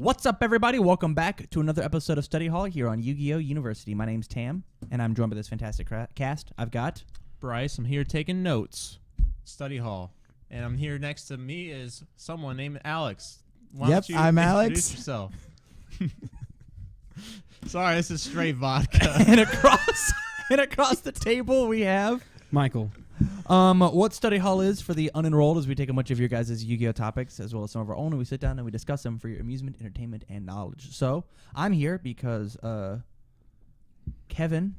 What's up, everybody? Welcome back to another episode of Study Hall here on YGOU University. My name's Tam, and I'm joined by this fantastic cast. I've got Bryce. I'm here taking notes. Study Hall. And I'm here next to me is someone named Alex. Why Yep, don't you I'm introduce Alex. yourself? Sorry, this is straight vodka. and across the table we have Michael. what Study Hall is for the unenrolled is we take a bunch of your guys' Yu-Gi-Oh topics as well as some of our own, and we sit down and we discuss them for your amusement, entertainment, and knowledge. So I'm here because Kevin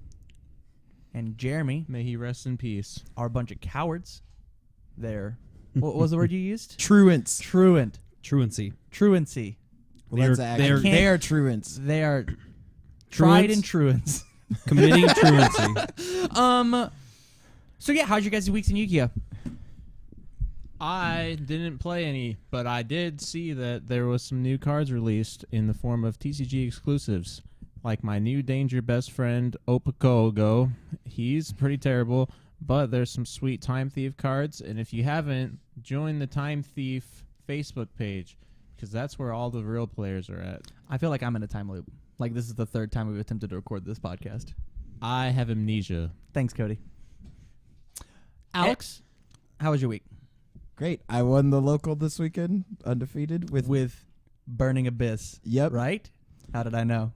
and Jeremy May he rest in peace. are a bunch of cowards. They're what was the word you used? Truants. Truancy. Truancy. Well, that's accurate. They are truants. They are tried and truants. Committing truancy. So yeah, how's your guys' weeks in Yu-Gi-Oh? I didn't play any, but I did see that there was some new cards released in the form of TCG exclusives. Like my new Danger best friend, Opakogo. He's pretty terrible, but there's some sweet Time Thief cards. And if you haven't, join the Time Thief Facebook page, because that's where all the real players are at. I feel like I'm in a time loop. Like this is the third time we've attempted to record this podcast. I have amnesia. Thanks, Cody. Alex, how was your week? Great. I won the local this weekend, undefeated with Burning Abyss. Yep. Right? How did I know?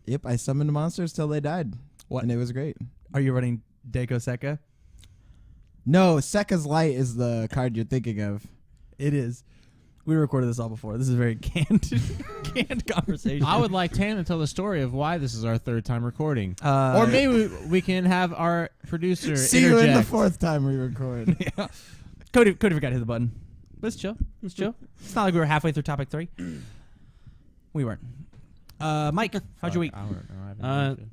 Yep. I summoned monsters till they died. What? And it was great. Are you running Deco Sekka? No, Sekka's Light is the card you're thinking of. It is. We recorded this all before. This is a very canned conversation. I would like Tam to tell the story of why this is our third time recording. Or Or maybe we can have our producer See you in the interject. fourth time we record. yeah. Cody forgot to hit the button. But it's chill. It's chill. It's not like we were halfway through topic 3. We weren't. Mike, how's your week? I don't know. I haven't watched it.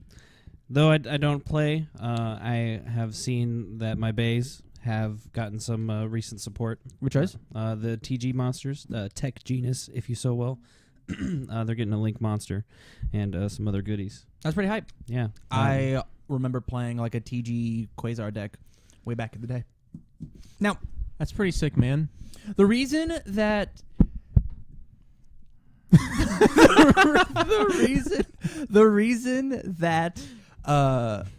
Though I don't play, I have seen that my bays have gotten some recent support. Which is? The TG monsters, Tech Genus, if you so will. They're getting a Link monster and some other goodies. That's pretty hype. Yeah. I remember playing like a TG Quasar deck way back in the day. Now, That's pretty sick, man. the reason that the reason that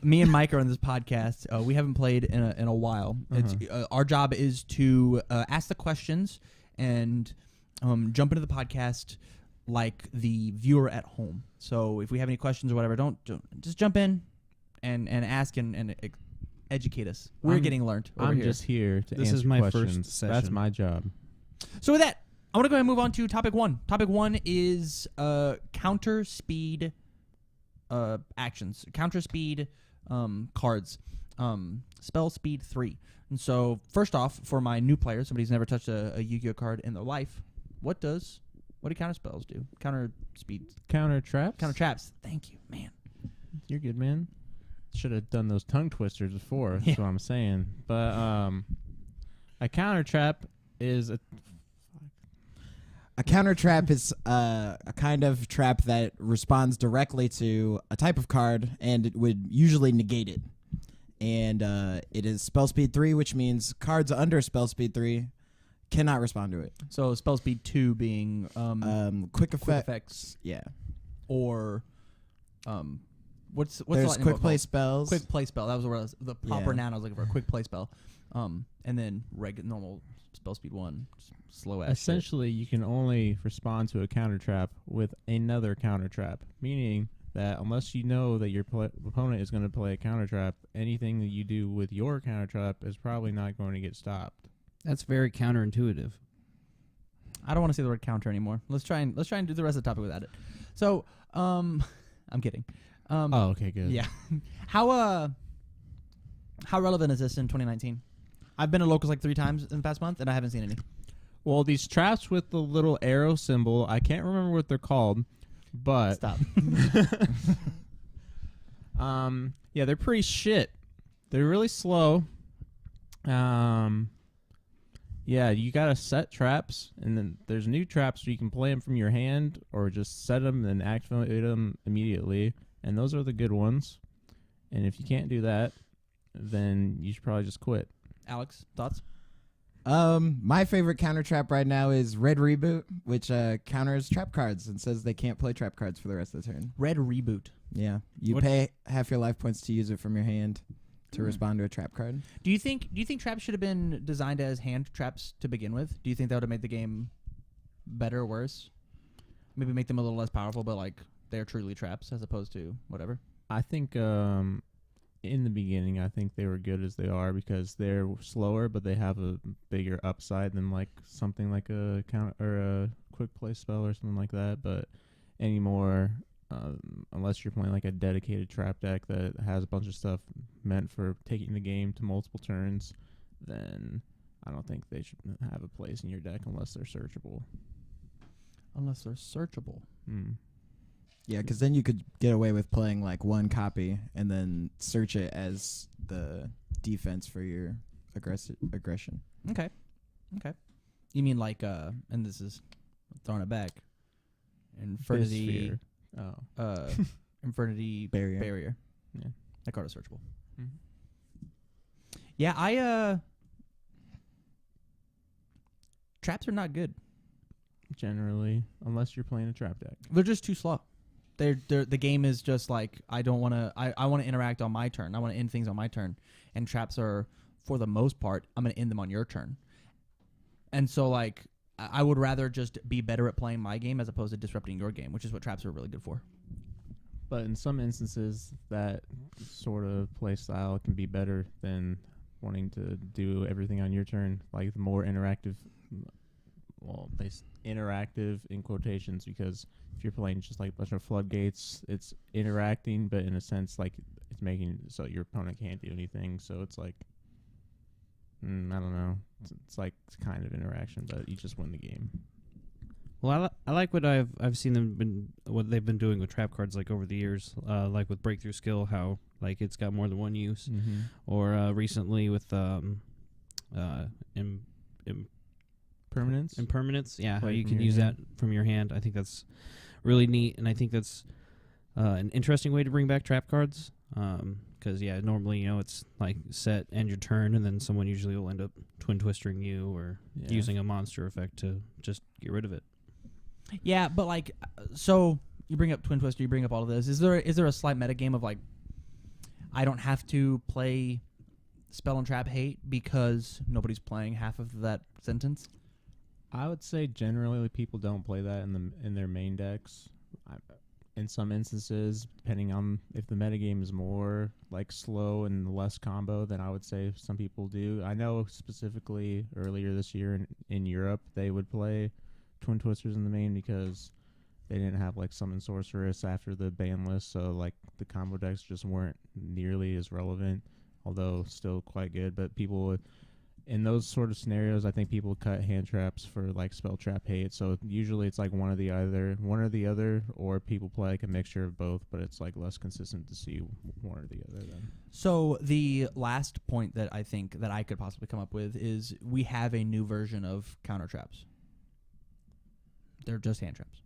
me and Mike are on this podcast, we haven't played in a while. It's our job is to ask the questions and jump into the podcast like the viewer at home. So if we have any questions or whatever, don't just jump in and ask and educate us. We're getting learned over I'm here. just here to This answer is my first questions. session. That's my job. So with that, I want to go ahead and move on to topic 1. Topic 1 is counter speed actions. Counter speed cards. Spell speed 3. And so first off, for my new players, somebody who's never touched a Yu-Gi-Oh card in their life, what do counter spells do? Counter speed. Counter traps? Counter traps. Thank you, man. You're good, man. Should have done those tongue twisters before. That's what I'm saying. But a counter trap is A counter trap is a kind of trap that responds directly to a type of card, and it would usually negate it. And it is spell speed 3, which means cards under spell speed 3 cannot respond to it. So spell speed 2 being Quick quick effect. effects Yeah. or what's the There's lightning quick bolt play called? spells. Quick play spell. That was where the proper Yeah. noun I was looking for. A quick play spell. And then normal spell speed 1, slow ass. essentially you can only respond to a counter trap with another counter trap, meaning that unless you know that your opponent is going to play a counter trap, anything that you do with your counter trap is probably not going to get stopped. That's very counterintuitive. I don't want to say the word counter anymore. Let's try and do the rest of the topic without it. So, I'm kidding. Oh, okay, good. Yeah. How relevant is this in 2019? I've been to locals like 3 times in the past month, and I haven't seen any. Well, these traps with the little arrow symbol, I can't remember what they're called, but Stop. yeah, they're pretty shit. They're really slow. Yeah, you gotta set traps, and then there's new traps so you can play them from your hand, or just set them and activate them immediately. And those are the good ones. And if you can't do that, then you should probably just quit. Alex, thoughts? My favorite counter trap right now is Red Reboot, which counters trap cards and says they can't play trap cards for the rest of the turn. Red Reboot. Yeah, you pay half your life points to use it from your hand to respond to a trap card. Do you think traps should have been designed as hand traps to begin with? Do you think that would have made the game better or worse? Maybe make them a little less powerful, but like they're truly traps as opposed to whatever. I think in the beginning, I think they were good as they are because they're slower, but they have a bigger upside than like something like a count or a quick play spell or something like that. But anymore, unless you're playing like a dedicated trap deck that has a bunch of stuff meant for taking the game to multiple turns, then I don't think they should have a place in your deck unless they're searchable. Unless they're searchable. Yeah, because then you could get away with playing like one copy and then search it as the defense for your aggression. Okay. You mean like and this is throwing it back. Infernity. Infernity barrier. Yeah, that card is searchable. Mm-hmm. Yeah, traps are not good. Generally, unless you're playing a trap deck. They're just too slow. The game is just like I want to interact on my turn. I want to end things on my turn, and traps are for the most part I'm going to end them on your turn. And so like I would rather just be better at playing my game as opposed to disrupting your game, which is what traps are really good for. But in some instances, that sort of play style can be better than wanting to do everything on your turn, like the more interactive. Well, interactive in quotations, because if you're playing just like a bunch of floodgates, it's interacting, but in a sense, like it's making so your opponent can't do anything. So it's like, I don't know. It's like it's kind of interaction, but you just win the game. Well, I like what I've seen them what they've been doing with trap cards like over the years, like with Breakthrough Skill, how like it's got more than one use, or recently with Impermanence, yeah, how you can use that from your hand. I think that's really neat, and I think that's an interesting way to bring back trap cards. Because normally it's like set end your turn, and then someone usually will end up twin twistering you or using a monster effect to just get rid of it. Yeah, but like, so you bring up Twin Twister, you bring up all of this. Is there a slight metagame of like, I don't have to play Spell and Trap Hate because nobody's playing half of that sentence? I would say generally people don't play that in their main decks. In some instances, depending on if the metagame is more like slow and less combo, then I would say some people do. I know specifically earlier this year in Europe, they would play Twin Twisters in the main because they didn't have like Summon Sorceress after the ban list, so like the combo decks just weren't nearly as relevant, although still quite good. But people would, in those sort of scenarios, I think people cut hand traps for like Spell Trap Hate. So usually it's like one or the other, or people play like a mixture of both, but it's like less consistent to see one or the other then. So the last point that I think that I could possibly come up with is we have a new version of counter traps. They're just hand traps.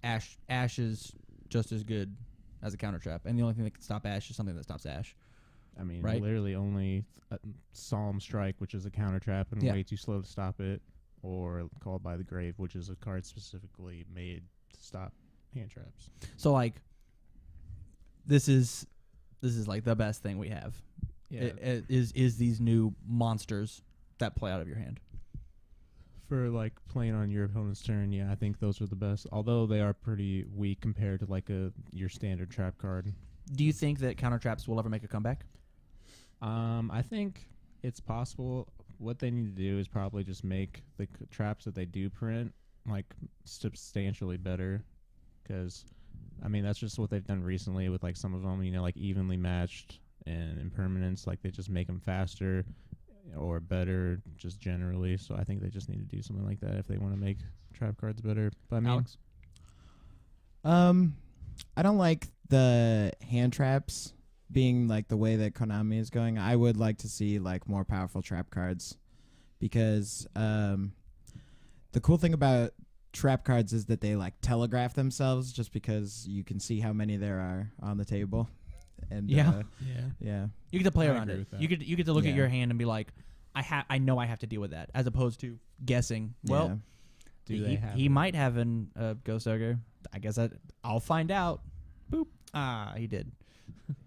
Ash is just as good as a counter trap, and the only thing that can stop Ash is something that stops Ash. I mean, right? Literally only Solemn Strike, which is a counter trap and way too slow to stop it, or Called by the Grave, which is a card specifically made to stop hand traps. So like, this is like the best thing we have. Yeah, is these new monsters that play out of your hand. For like playing on your opponent's turn, yeah, I think those are the best. Although they are pretty weak compared to like your standard trap card. Do you think that counter traps will ever make a comeback? I think it's possible. What they need to do is probably just make the traps that they do print like substantially better, because I mean that's just what they've done recently with like some of them, like evenly matched and impermanence. Like they just make them faster or better just generally. So I think they just need to do something like that if they want to make trap cards better. But I mean, Alex? I don't like the hand traps being like the way that Konami is going. I would like to see like more powerful trap cards, because the cool thing about trap cards is that they like telegraph themselves, just because you can see how many there are on the table. And yeah. yeah. You get to play I around agree it. with that. You get to look at your hand and be like, I know I have to deal with that as opposed to guessing. Well, he might have an Ghost Ogre. I guess I'll find out. Boop. He did.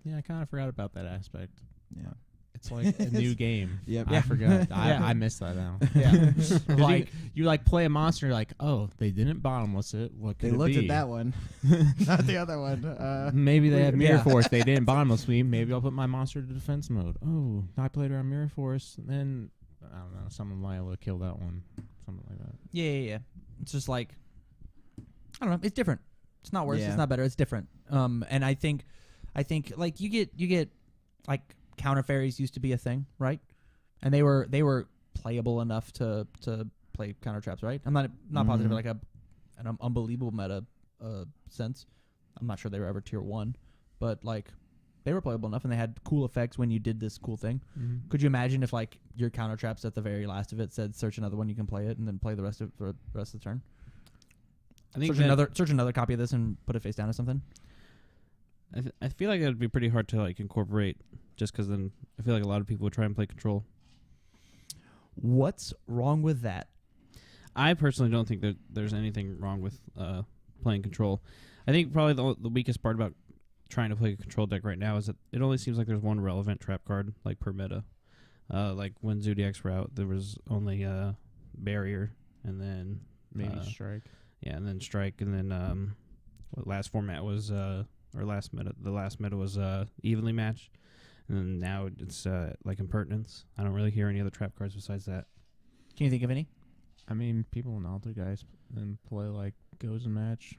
Yeah, I kind of forgot about that aspect. Yeah. It's like a new game. Yep. I forgot. Yeah. I missed that now. Yeah. Like you like play a monster, you're like, oh, they didn't bottomless it. What could They it looked be? at that one, not the other one. Maybe they had Mirror Yeah. Force. They didn't bottomless me. Maybe I'll put my monster to defense mode. Oh, I played around Mirror Force. And then I don't know. Someone liable to kill that one. Something like that. Yeah. It's just like I don't know. It's different. It's not worse. Yeah. It's not better. It's different. And I think like you get like counter fairies used to be a thing, right? And they were playable enough to play counter traps, right? I'm not positive like an unbelievable meta sense. I'm not sure they were ever tier 1, but like they were playable enough and they had cool effects when you did this cool thing. Mm-hmm. Could you imagine if like your counter traps at the very last of it said search another one, you can play it and then play the rest of the turn? I think Search another copy of this and put it face down or something. I feel like that'd be pretty hard to like incorporate, just because then I feel like a lot of people would try and play control. What's wrong with that? I personally don't think that there's anything wrong with playing control. I think probably the weakest part about trying to play a control deck right now is that it only seems like there's one relevant trap card like per meta. Like when Zodiac's were out, there was only Barrier and then Maybe Strike. Yeah, and then Strike, and then last format was or last meta. The last meta was evenly matched, and then now it's like Impertinence. I don't really hear any other trap cards besides that. Can you think of any? I mean, people in Alter guys then play like goes and match,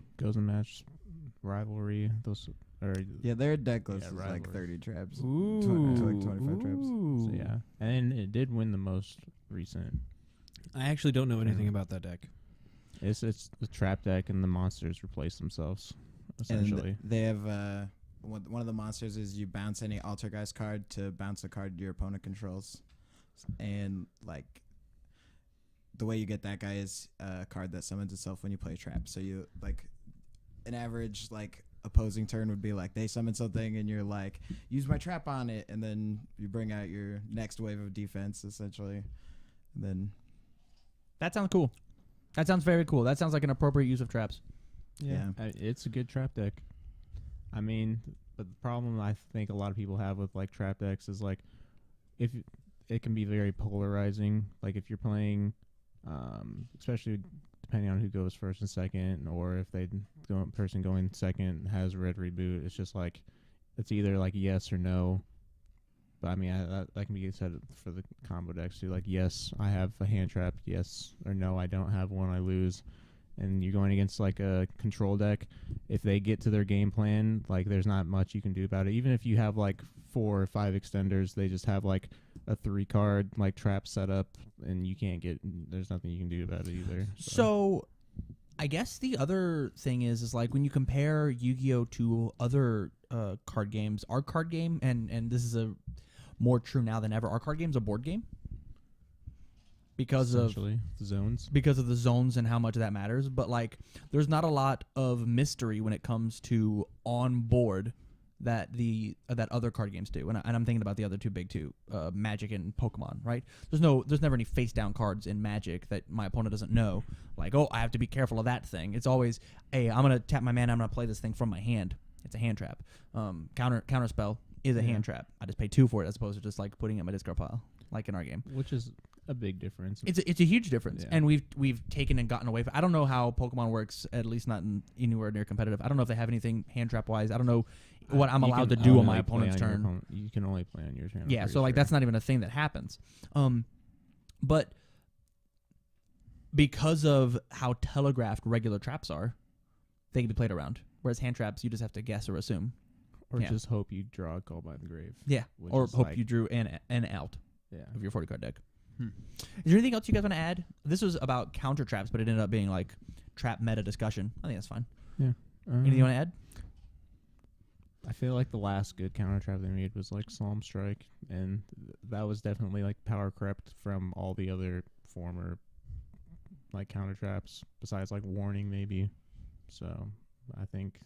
rivalry. Those or Yeah, their deck list is rivalry. like 30 traps. Ooh. To like 25 traps. So yeah, and it did win the most recent. I actually don't know anything about that deck. It's the trap deck, and the monsters replace themselves essentially. And they have one of the monsters is you bounce any Altergeist card to bounce a card your opponent controls, and like the way you get that guy is a card that summons itself when you play trap. So you like an average like opposing turn would be like they summon something and you're like use my trap on it, and then you bring out your next wave of defense essentially, and then That sounds cool. That sounds very cool. That sounds like an appropriate use of traps. Yeah. It's a good trap deck. I mean, but the problem I think a lot of people have with like trap decks is like if it can be very polarizing. Like if you're playing, especially depending on who goes first and second, or if person going second has red reboot, it's just like it's either like yes or no. But I mean, that can be said for the combo decks too. Like, yes, I have a hand trap. Yes or no, I don't have one. I lose. And you're going against like a control deck. If they get to their game plan, like there's not much you can do about it. Even if you have like 4 or 5 extenders, they just have like a 3-card like trap set up, and you can't get. There's nothing you can do about it either. So I guess the other thing is like when you compare Yu-Gi-Oh to other card games, our card game, and this is a more true now than ever. Our card game's a board game because of the zones. Because of the zones and how much that matters. But like, there's not a lot of mystery when it comes to on board that that other card games do. And I'm thinking about the other two big two, Magic and Pokemon. Right? There's never any face down cards in Magic that my opponent doesn't know. Like, oh, I have to be careful of that thing. It's always, hey, I'm gonna tap my mana. I'm gonna play this thing from my hand. It's a hand trap. Counter spell is a hand trap. I just pay 2 for it as opposed to just like putting it in my discard pile, like in our game. Which is a big difference. It's a huge difference, Yeah. and we've taken and gotten away from. I don't know how Pokemon works, at least not anywhere near competitive. I don't know if they have anything hand trap wise. I don't know what I'm allowed to do on my opponent's turn. You can only play on your turn. Yeah, so like that's not even a thing that happens. But because of how telegraphed regular traps are, they can be played around. Whereas hand traps, you just have to guess or assume. Or Yeah. just hope you draw a Call by the Grave. Yeah, Which or is hope like- you drew an out Yeah. of your 40 card deck. Is there anything else you guys want to add? This was about counter traps, but it ended up being like trap meta discussion. I think that's fine. Yeah. Anything you want to add? I feel like the last good counter trap they made was like Psalm Strike, and that was definitely like power crept from all the other former like counter traps, besides like Warning maybe. So I think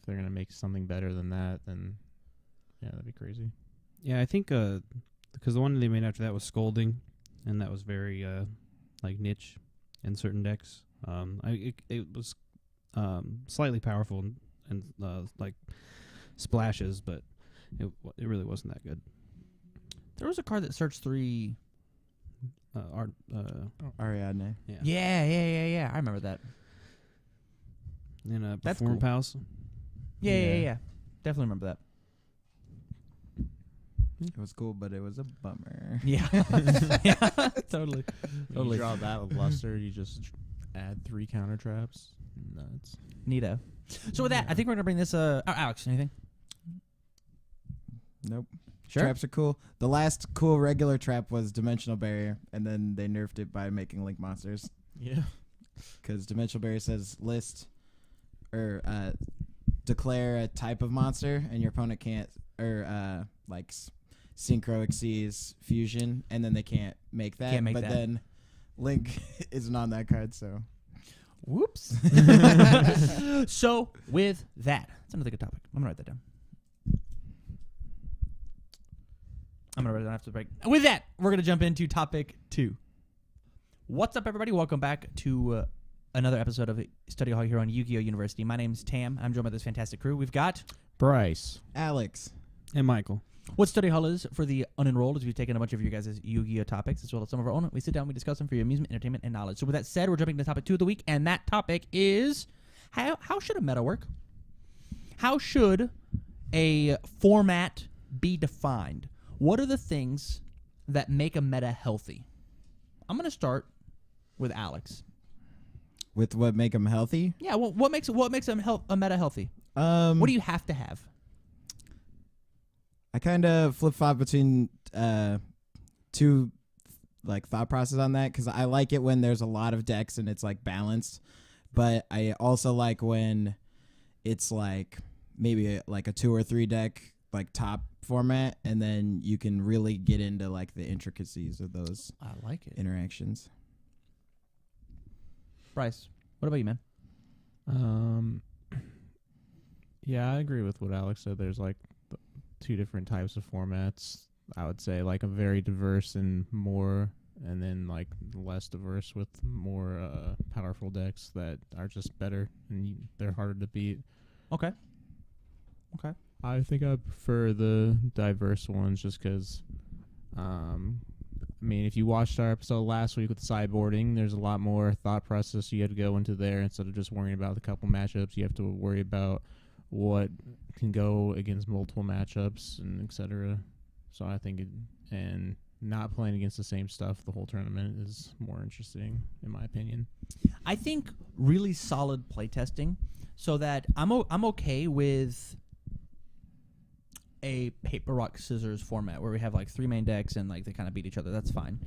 if they're gonna make something better than that, then yeah, that'd be crazy. Yeah, I think because the one they made after that was Scolding, and that was very like niche in certain decks. It was slightly powerful and like splashes, but it really wasn't that good. There was a card that searched 3. Ariadne. Yeah. I remember that. In a That's Perform cool. Palace. Yeah. Definitely remember that. It was cool, but it was a bummer. Yeah. Totally. You draw that with Luster, you just add 3 counter traps. Nuts. Neato. So with that, I think we're gonna bring this. Alex, anything? Nope. Sure. Traps are cool. The last cool regular trap was Dimensional Barrier, and then they nerfed it by making Link Monsters. Yeah. Because Dimensional Barrier says list or declare a type of monster, and your opponent can't, or like Synchro Xyz Fusion, and then they can't make that. Can't make but that. then Link isn't on that card, so. Whoops. So with that, that's another good topic. I'm gonna write that down. I'm gonna write it down after the break. With that, we're gonna jump into topic 2. What's up, everybody? Welcome back to another episode of Study Hall here on YGOU University. My name's Tam. I'm joined by this fantastic crew. We've got Bryce. Alex. And Michael. what Study Hall is for the unenrolled, is we've taken a bunch of you guys' Yu-Gi-Oh topics as well as some of our own. We sit down, we discuss them for your amusement, entertainment, and knowledge. So with that said, we're jumping to topic 2 of the week, and that topic is how should a meta work? How should a format be defined? What are the things that make a meta healthy? I'm going to start with Alex. With what make them healthy? Yeah, well, what makes a meta healthy? What do you have to have? I kind of flip-flop between two like thought process on that, because I like it when there's a lot of decks and it's like balanced, but I also like when it's like maybe like a 2 or 3 deck like top format, and then you can really get into like the intricacies of those I like it. interactions. Bryce, what about you, man? Yeah, I agree with what Alex said. There's like 2 different types of formats. I would say like a very diverse and more, and then like less diverse with more powerful decks that are just better and they're harder to beat. Okay. I think I prefer the diverse ones just because, I mean, if you watched our episode last week with sideboarding, there's a lot more thought process you have to go into there instead of just worrying about the couple matchups. You have to worry about what can go against multiple matchups and etc. So I think and not playing against the same stuff the whole tournament is more interesting, in my opinion. I think really solid playtesting, so that I'm okay with a paper rock scissors format where we have like 3 main decks and like they kind of beat each other. That's fine,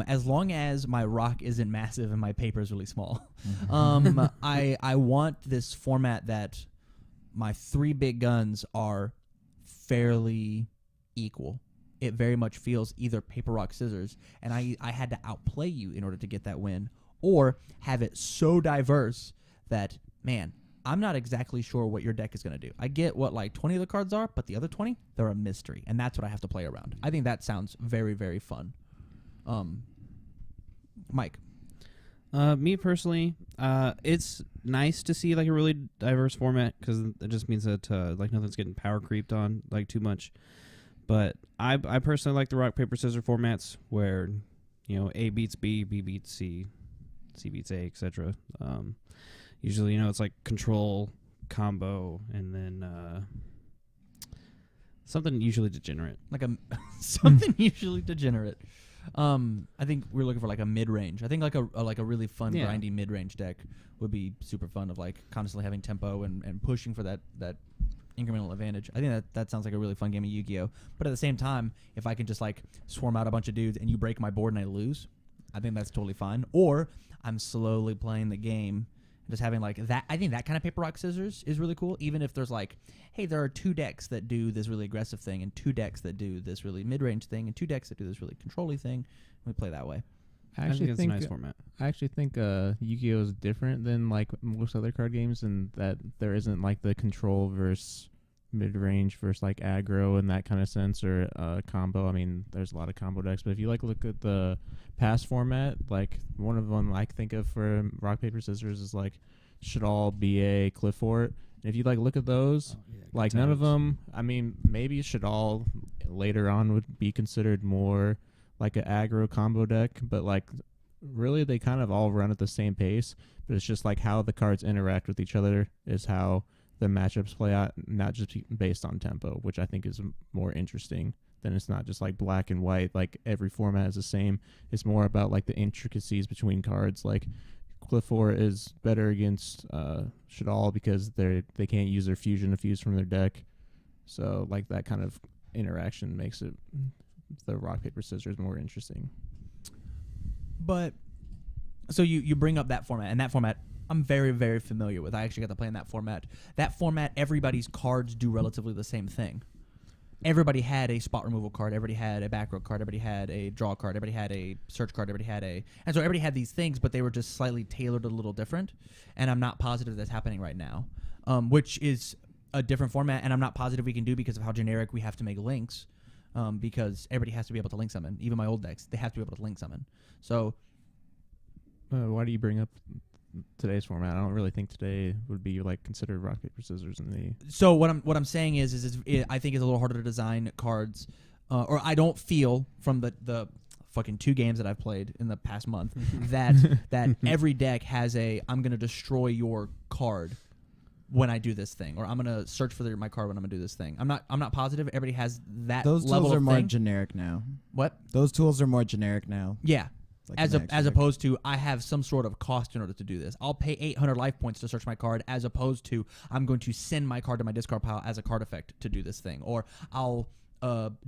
as long as my rock isn't massive and my paper is really small. I want this format that my 3 big guns are fairly equal. It very much feels either paper rock scissors, and I had to outplay you in order to get that win, or have it so diverse that, man, I'm not exactly sure what your deck is going to do. I get what like 20 of the cards are, but the other 20, they're a mystery, and that's what I have to play around. I think that sounds very, very fun. Mike. Me personally, it's nice to see like a really diverse format, because it just means that like nothing's getting power creeped on like too much. But I personally like the rock paper scissors formats where, you know, A beats B, B beats C, C beats A, etc. Usually, you know, it's like control, combo, and then something usually degenerate. Like something usually degenerate. I think we're looking for like a mid-range. I think like a really fun grindy mid-range deck would be super fun, of like constantly having tempo and pushing for that incremental advantage. I think that sounds like a really fun game of Yu-Gi-Oh! But at the same time, if I can just like swarm out a bunch of dudes and you break my board and I lose, I think that's totally fine. Or I'm slowly playing the game, just having like that. I think that kind of paper rock scissors is really cool. Even if there's like, hey, there are 2 decks that do this really aggressive thing, and 2 decks that do this really mid-range thing, and 2 decks that do this really control-y thing. We play that way. I think it's a nice format. I actually think Yu-Gi-Oh! Is different than like most other card games, in that there isn't like the control versus mid-range versus like aggro in that kind of sense, or combo. I mean, there's a lot of combo decks, but if you like look at the past format, like one of them I think of for rock paper scissors is like Shadal, BA, Cliff Fort. And if you like look at those, like none of them. I mean, maybe Shadal later on would be considered more like an aggro combo deck, but like really they kind of all run at the same pace. But it's just like how the cards interact with each other is how the matchups play out, not just based on tempo, which I think is more interesting. Then it's not just like black and white, like every format is the same. It's more about like the intricacies between cards. Like Cliff Fort is better against Shadal because they can't use their fusion to fuse from their deck. So like that kind of interaction makes it the rock paper scissors more interesting. But so you bring up that format, and that format I'm very, very familiar with. I actually got to play in that format. That format, everybody's cards do relatively the same thing. Everybody had a spot removal card. Everybody had a back row card. Everybody had a draw card. Everybody had a search card. Everybody had a... And so everybody had these things, but they were just slightly tailored a little different. And I'm not positive that's happening right now, which is a different format. And I'm not positive we can do because of how generic we have to make links, because everybody has to be able to link summon. Even my old decks, they have to be able to link summon. So... why do you bring up today's format? I don't really think today would be like considered rock paper scissors in the. So what I'm saying is I think it's a little harder to design cards, or I don't feel from the fucking 2 games that I've played in the past month that every deck has a I'm gonna destroy your card when I do this thing, or I'm gonna search for my card when I'm gonna do this thing. I'm not positive everybody has that. Those level tools are of more thing. Generic now. What? Those tools are more generic now. Yeah. Like as opposed to I have some sort of cost in order to do this. I'll pay 800 life points to search my card, as opposed to I'm going to send my card to my discard pile as a card effect to do this thing. Or I'll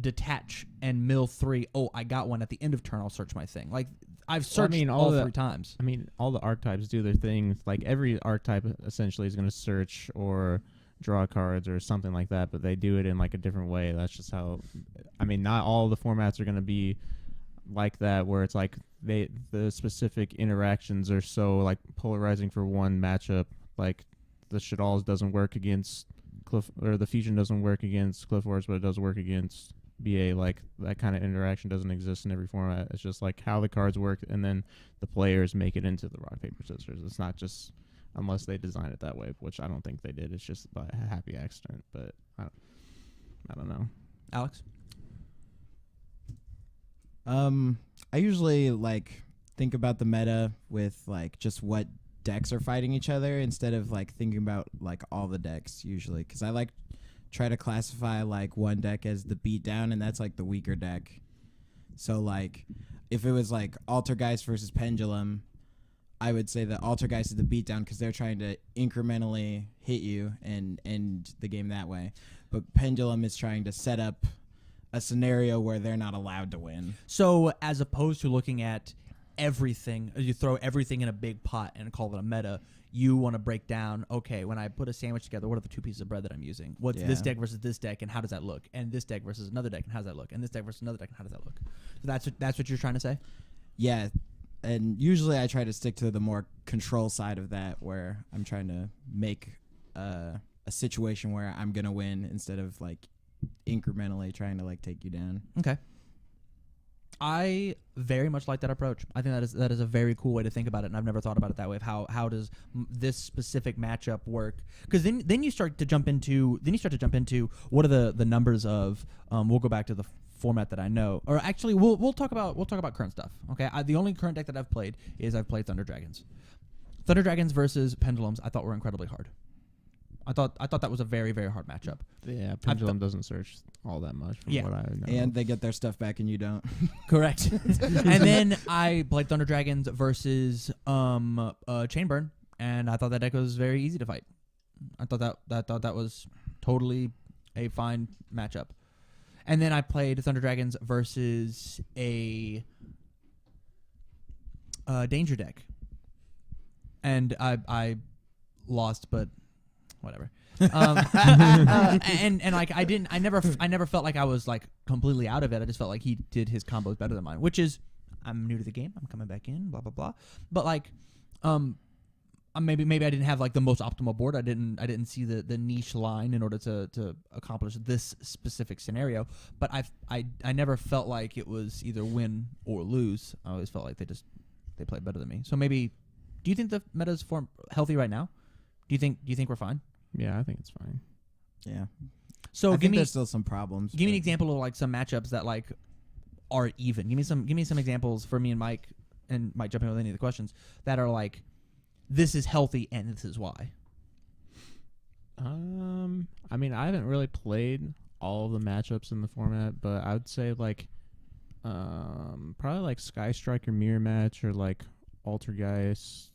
detach and mill 3. Oh, I got one at the end of turn. I'll search my thing. Like I've searched all 3 times. I mean, all the archetypes do their thing. Like every archetype essentially is going to search or draw cards or something like that, but they do it in like a different way. That's just how. I mean, not all the formats are going to be like that, where it's like the specific interactions are so like polarizing for one matchup. Like the Shadals doesn't work against Cliff, or the fusion doesn't work against Cliff Forts, but it does work against BA. Like that kind of interaction doesn't exist in every format. It's just like how the cards work, and then the players make it into the rock paper scissors. It's not just unless they design it that way, which I don't think they did. It's just by a happy accident. But I don't know. Alex? I usually like think about the meta with like just what decks are fighting each other instead of like thinking about like all the decks usually, because I like try to classify like one deck as the beatdown, and that's like the weaker deck. So like if it was like Altergeist versus Pendulum, I would say that Altergeist is the beatdown because they're trying to incrementally hit you and end the game that way, but Pendulum is trying to set up a scenario where they're not allowed to win. So as opposed to looking at everything, you throw everything in a big pot and call it a meta, you want to break down, okay, when I put a sandwich together, what are the 2 pieces of bread that I'm using? What's this deck versus this deck, and how does that look? And this deck versus another deck, and how does that look? And this deck versus another deck, and how does that look? So that's what you're trying to say? Yeah, and usually I try to stick to the more control side of that, where I'm trying to make a situation where I'm going to win instead of like incrementally trying to like take you down. Okay. I very much like that approach. I think that is a very cool way to think about it, and I've never thought about it that way. Of how does this specific matchup work? Because then you start to jump into what are the numbers of. We'll go back to the format that I know, or actually we'll talk about current stuff. Okay, the only current deck that I've played Thunder Dragons. Thunder Dragons versus Pendulums I thought were incredibly hard. I thought that was a very, very hard matchup. Yeah, Pendulum doesn't search all that much from what I know. And they get their stuff back and you don't. Correct. And then I played Thunder Dragons versus Chainburn, and I thought that deck was very easy to fight. I thought that was totally a fine matchup. And then I played Thunder Dragons versus a Danger deck, and I lost, but whatever. And like I never felt like I was like completely out of it. I just felt like he did his combos better than mine, which is I'm new to the game. I'm coming back in, blah blah blah. But like, maybe I didn't have like the most optimal board. I didn't see the niche line in order to accomplish this specific scenario. But I never felt like it was either win or lose. I always felt like they played better than me. So maybe, do you think the meta's form healthy right now? Do you think we're fine? Yeah, I think it's fine. Yeah. So I think there's still some problems. Give me an example of like some matchups that like are even. Give me some examples for me and Mike jump in with any of the questions that are like, this is healthy and this is why. I mean, I haven't really played all of the matchups in the format, but I would say like probably like Sky Striker Mirror Match or like Altergeist.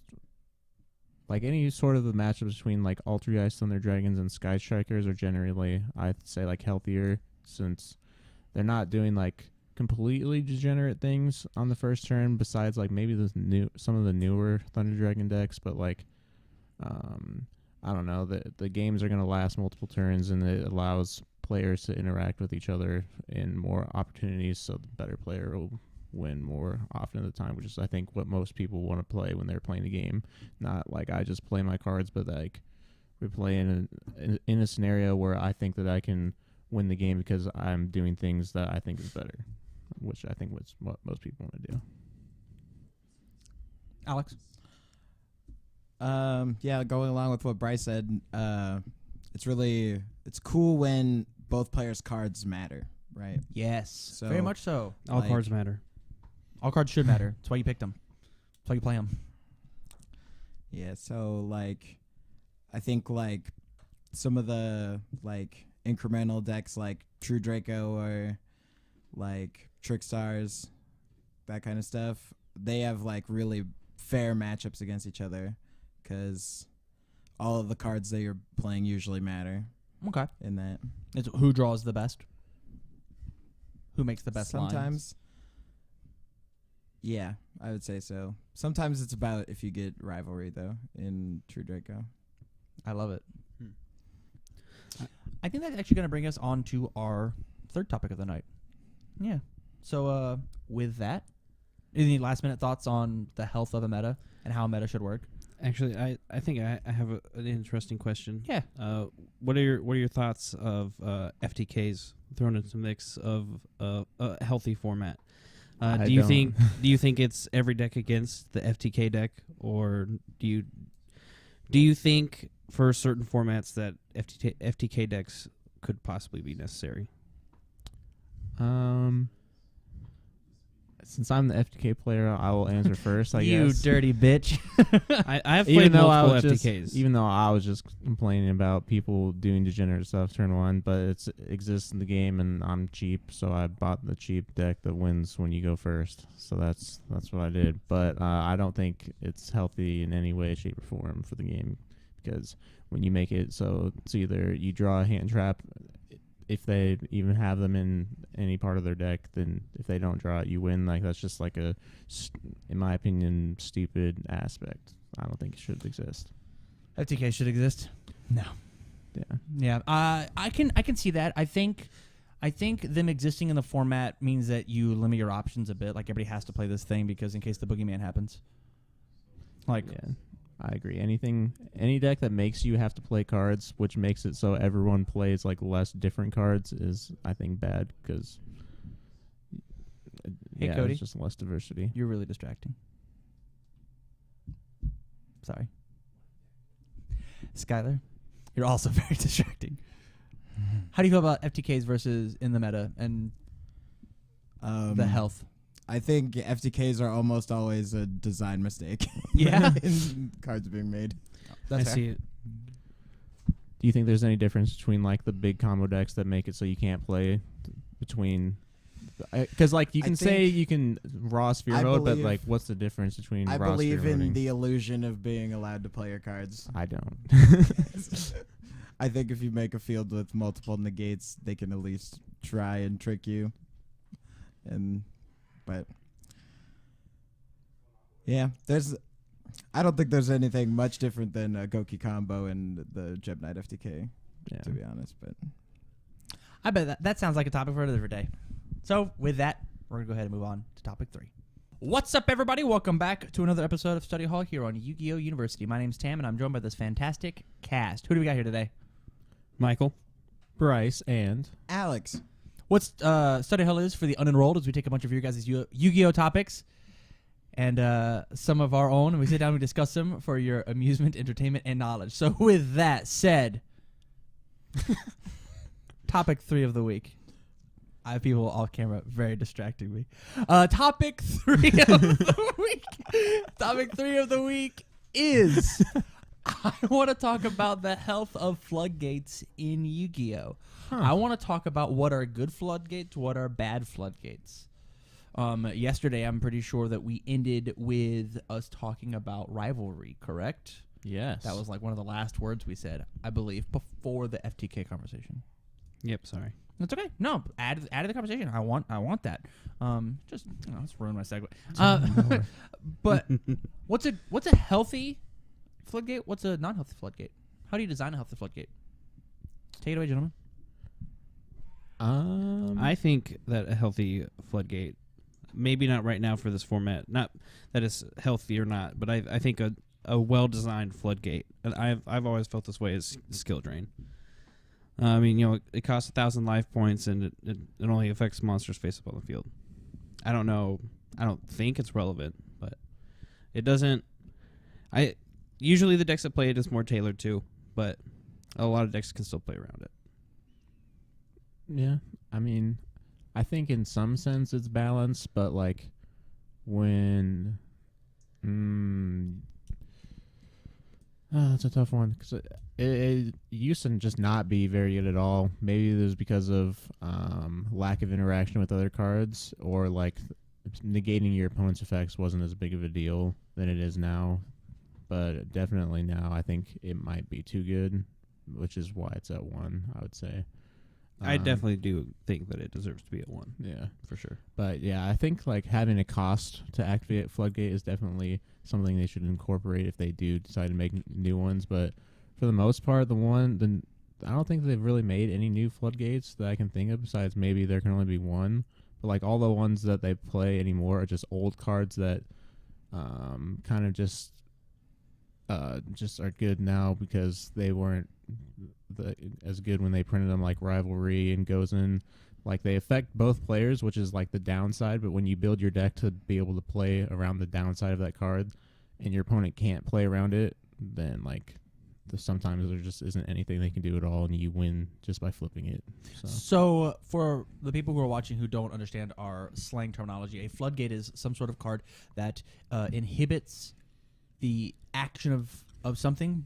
Like any sort of the matchups between like Altergeist, Thunder Dragons, and Sky Strikers are generally, I'd say, like healthier, since they're not doing like completely degenerate things on the first turn. Besides like maybe some of the newer Thunder Dragon decks, but like I don't know, the games are gonna last multiple turns, and it allows players to interact with each other in more opportunities, so the better player will win more often at the time, which is I think what most people want to play when they're playing the game. Not like I just play my cards, but like we play in a scenario where I think that I can win the game because I'm doing things that I think is better, which I think was what most people want to do. Alex? Yeah, going along with what Bryce said, it's cool when both players' cards matter, right? Yes, So, very much so. All like- cards matter. All cards should matter. That's why you picked them. That's why you play them. Yeah, so like I think like some of the like incremental decks like True Draco or like Trickstars, that kind of stuff, they have like really fair matchups against each other because all of the cards that you're playing usually matter Okay. in that. It's who draws the best? Who makes the best lines? Sometimes. Yeah, I would say so. Sometimes it's about if you get rivalry, though, in True Draco. I love it. I think that's actually going to bring us on to our third topic of the night. Yeah. So with that, any last minute thoughts on the health of a meta and how a meta should work? Actually, I think I have an interesting question. Yeah. What are your thoughts of FTKs thrown into the mix of a healthy format? Do you think it's every deck against the FTK deck, or do you think for certain formats that FTK decks could possibly be necessary? Since I'm the FTK player, I will answer first. I You guess. dirty bitch. I have played multiple FTKs. Even though I was just complaining about people doing degenerate stuff turn one, but it exists in the game, and I'm cheap, so I bought the cheap deck that wins when you go first. So that's what I did. But I don't think it's healthy in any way, shape, or form for the game, because when you make it so it's either you draw a hand trap, if they even have them in any part of their deck, then if they don't draw it, you win. Like, that's just like in my opinion, stupid aspect. I don't think it should exist. FTK should exist. No. Yeah. Yeah. I can see that. I think them existing in the format means that you limit your options a bit. Like, everybody has to play this thing because in case the boogeyman happens. Like, yeah. I agree. Any deck that makes you have to play cards, which makes it so everyone plays like less different cards, is I think bad because Hey, Cody. there's just less diversity. you're really distracting. Sorry. Skylar, you're also very distracting. How do you feel about FTKs versus in the meta and the health? I think FTKs are almost always a design mistake. Yeah. in cards being made. That's I fair. see it. Do you think there's any difference between like the big combo decks that make it so you can't play between? Because like you I can say think- you can raw sphere I mode, but believe- like what's the difference between I raw believe sphere in moding? the illusion of being allowed to play your cards. I don't. I think if you make a field with multiple negates, they can at least try and trick you. But yeah, I don't think there's anything much different than a Goki combo and the Jeb Knight FTK, Yeah. to be honest. But I bet that sounds like a topic for another day. So with that, we're going to go ahead and move on to topic 3. What's up, everybody? Welcome back to another episode of Study Hall here on YGOU University. My name's Tam, and I'm joined by this fantastic cast. Who do we got here today? Michael. Bryce and Alex. What Study Hall is for the unenrolled is we take a bunch of your guys' Yu-Gi-Oh topics and some of our own, and we sit down and we discuss them for your amusement, entertainment, and knowledge. So with that said, topic 3 of the week. I have people off camera very distracting me. Topic 3 of the week. Topic 3 of the week is I want to talk about the health of floodgates in Yu-Gi-Oh. I want to talk about what are good floodgates, what are bad floodgates. Yesterday, I'm pretty sure that we ended with us talking about rivalry, correct? yes. That was like one of the last words we said, I believe, before the FTK conversation. Yep, sorry. That's okay. No, add to the conversation. I want that. Just let's ruin my segue. But what's a healthy floodgate? What's a non-healthy floodgate? How do you design a healthy floodgate? Take it away, gentlemen. I think that a healthy floodgate, maybe not right now for this format, not that it's healthy or not, but I think a well-designed floodgate, and I've always felt this way, is skill drain. I mean, it costs 1,000 life points, and it only affects monsters face up on the field. I don't know. I don't think it's relevant, but it doesn't. Usually the decks that play it is more tailored to, but a lot of decks can still play around it. Yeah. I mean, I think in some sense it's balanced, but like when it's a tough one because it used to just not be very good at all. Maybe it was because of lack of interaction with other cards, or like negating your opponent's effects wasn't as big of a deal than it is now. But definitely now I think it might be too good, which is why it's at 1, I would say. I definitely do think that it deserves to be at 1. Yeah. For sure. But yeah, I think like having a cost to activate Floodgate is definitely something they should incorporate if they do decide to make new ones. But for the most part, I don't think they've really made any new Floodgates that I can think of, besides maybe there can only be one. But like all the ones that they play anymore are just old cards that kind of just are good now because they weren't as good when they printed them, like Rivalry and Gozen. Like they affect both players, which is like the downside, but when you build your deck to be able to play around the downside of that card and your opponent can't play around it, then like sometimes there just isn't anything they can do at all, and you win just by flipping it. So for the people who are watching who don't understand our slang terminology, a floodgate is some sort of card that inhibits the action of something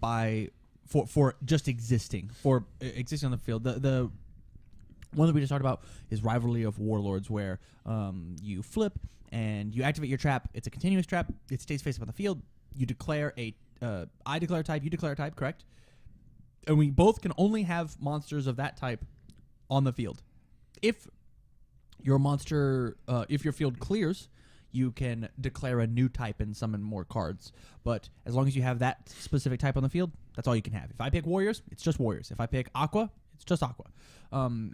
for just existing on the field. The one that we just talked about is Rivalry of Warlords, where you flip and you activate your trap. It's a continuous trap. It stays face up on the field. You declare I declare a type, you declare a type, correct? And we both can only have monsters of that type on the field. If your monster, if your field clears, you can declare a new type and summon more cards. But as long as you have that specific type on the field, that's all you can have. If I pick Warriors, it's just Warriors. If I pick Aqua, it's just Aqua. And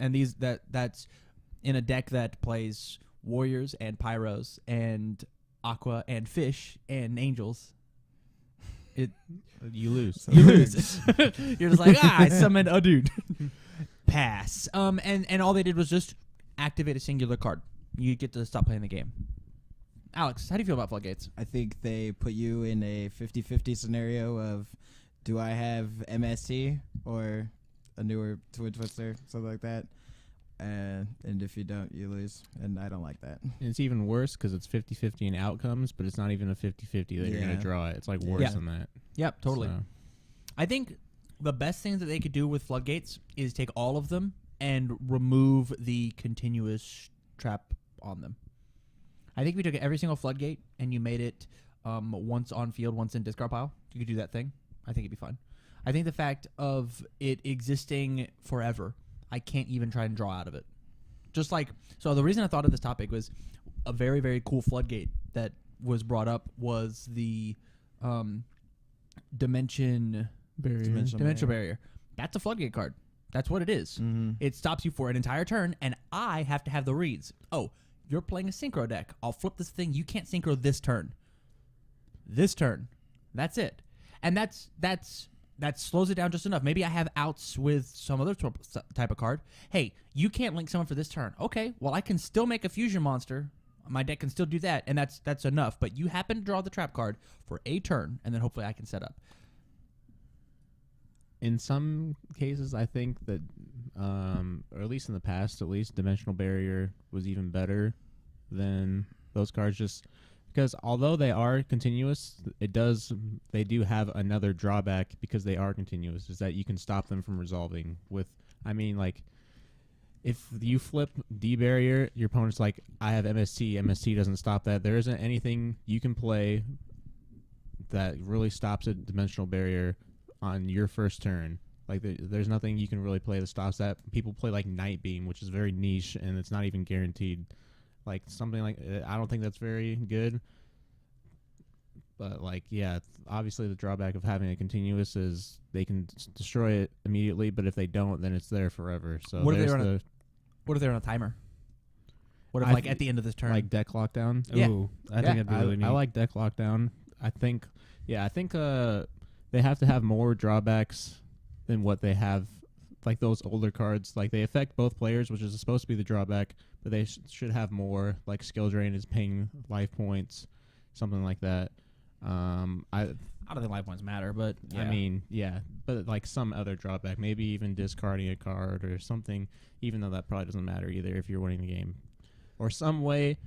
that's in a deck that plays Warriors and Pyros and Aqua and Fish and Angels. You lose. You lose. You're just like, I summoned a dude. Pass. And all they did was just activate a singular card. You get to stop playing the game. Alex, how do you feel about floodgates? I think they put you in a 50-50 scenario of, do I have MST or a newer Twin Twister, something like that. And if you don't, you lose. And I don't like that. And it's even worse because it's 50-50 in outcomes, but it's not even a 50-50 that you're going to draw it. It's like worse than that. Yep, totally. So. I think the best thing that they could do with floodgates is take all of them and remove the continuous trap on them. I think if we took every single floodgate and you made it once on field, once in discard pile, you could do that thing. I think it'd be fun. I think the fact of it existing forever, I can't even try and draw out of it. Just like, so the reason I thought of this topic was a very, very cool floodgate that was brought up was the Dimension Barrier. That's a floodgate card. That's what it is. Mm-hmm. It stops you for an entire turn, and I have to have the reads. Oh, you're playing a synchro deck. I'll flip this thing. You can't synchro this turn. This turn. That's it. And that slows it down just enough. Maybe I have outs with some other type of card. Hey, you can't link someone for this turn. Okay, well, I can still make a fusion monster. My deck can still do that, and that's enough. But you happen to draw the trap card for a turn, and then hopefully I can set up. In some cases, I think that, or at least in the past, at least Dimensional Barrier was even better than those cards. Just because although they are continuous, they do have another drawback because they are continuous, is that you can stop them from resolving with, I mean, like, if you flip D Barrier, your opponent's like, I have MST. MST doesn't stop that. There isn't anything you can play that really stops a Dimensional Barrier on your first turn. Like, there's nothing you can really play that stops that. People play, like, Night Beam, which is very niche, and it's not even guaranteed. Like, something like, I don't think that's very good. But, like, yeah, obviously the drawback of having a continuous is they can destroy it immediately, but if they don't, then it's there forever. So What if they're on a timer? What if, like, at the end of this turn? Like deck lockdown? Yeah. Ooh, I think that'd be really neat. I like deck lockdown. I think they have to have more drawbacks than what they have, like those older cards. Like, they affect both players, which is supposed to be the drawback, but they should have more, like skill drain is paying life points, something like that. I don't think life points matter, but yeah. I mean, yeah, but like some other drawback, maybe even discarding a card or something, even though that probably doesn't matter either if you're winning the game. Or some way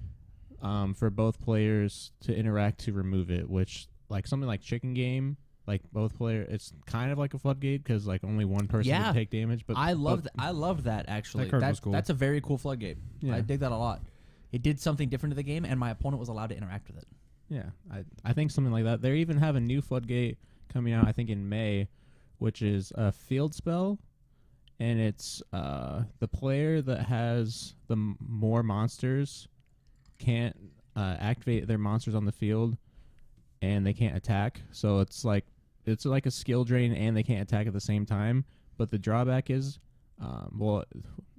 for both players to interact to remove it, which, like, something like Chicken Game, like both players, it's kind of like a floodgate because, like, only one person would take damage. But I love that actually. That card was cool. That's a very cool floodgate. Yeah. I dig that a lot. It did something different to the game, and my opponent was allowed to interact with it. Yeah, I think something like that. They even have a new floodgate coming out, I think, in May, which is a field spell, and it's the player that has the more monsters can't activate their monsters on the field, and they can't attack. So it's like a skill drain, and they can't attack at the same time. But the drawback is,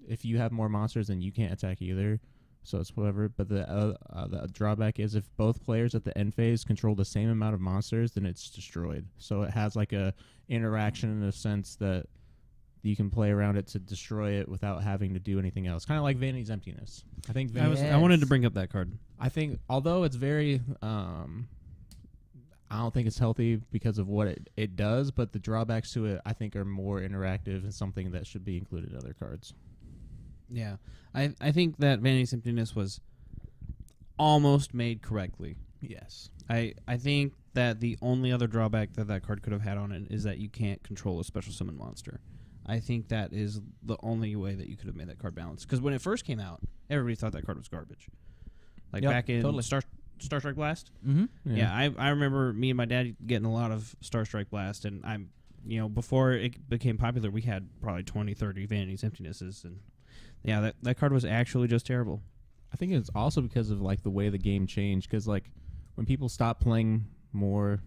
if you have more monsters, then you can't attack either. So it's whatever. But the drawback is if both players at the end phase control the same amount of monsters, then it's destroyed. So it has like a interaction in a sense that you can play around it to destroy it without having to do anything else. Kind of like Vanity's Emptiness. I think I wanted to bring up that card. I think although it's very I don't think it's healthy because of what it does, but the drawbacks to it I think are more interactive and something that should be included in other cards. Yeah. I think that Vanity's Emptiness was almost made correctly. Yes. I think that the only other drawback that card could have had on it is that you can't control a special summon monster. I think that is the only way that you could have made that card balanced. Because when it first came out, everybody thought that card was garbage. Like back in Star Strike Blast. Mm-hmm. Yeah, I remember me and my dad getting a lot of Star Strike Blast, and before it became popular, we had probably 20, 30 Vanity's Emptinesses, and yeah, that card was actually just terrible. I think it's also because of like the way the game changed. Because like when people stop playing more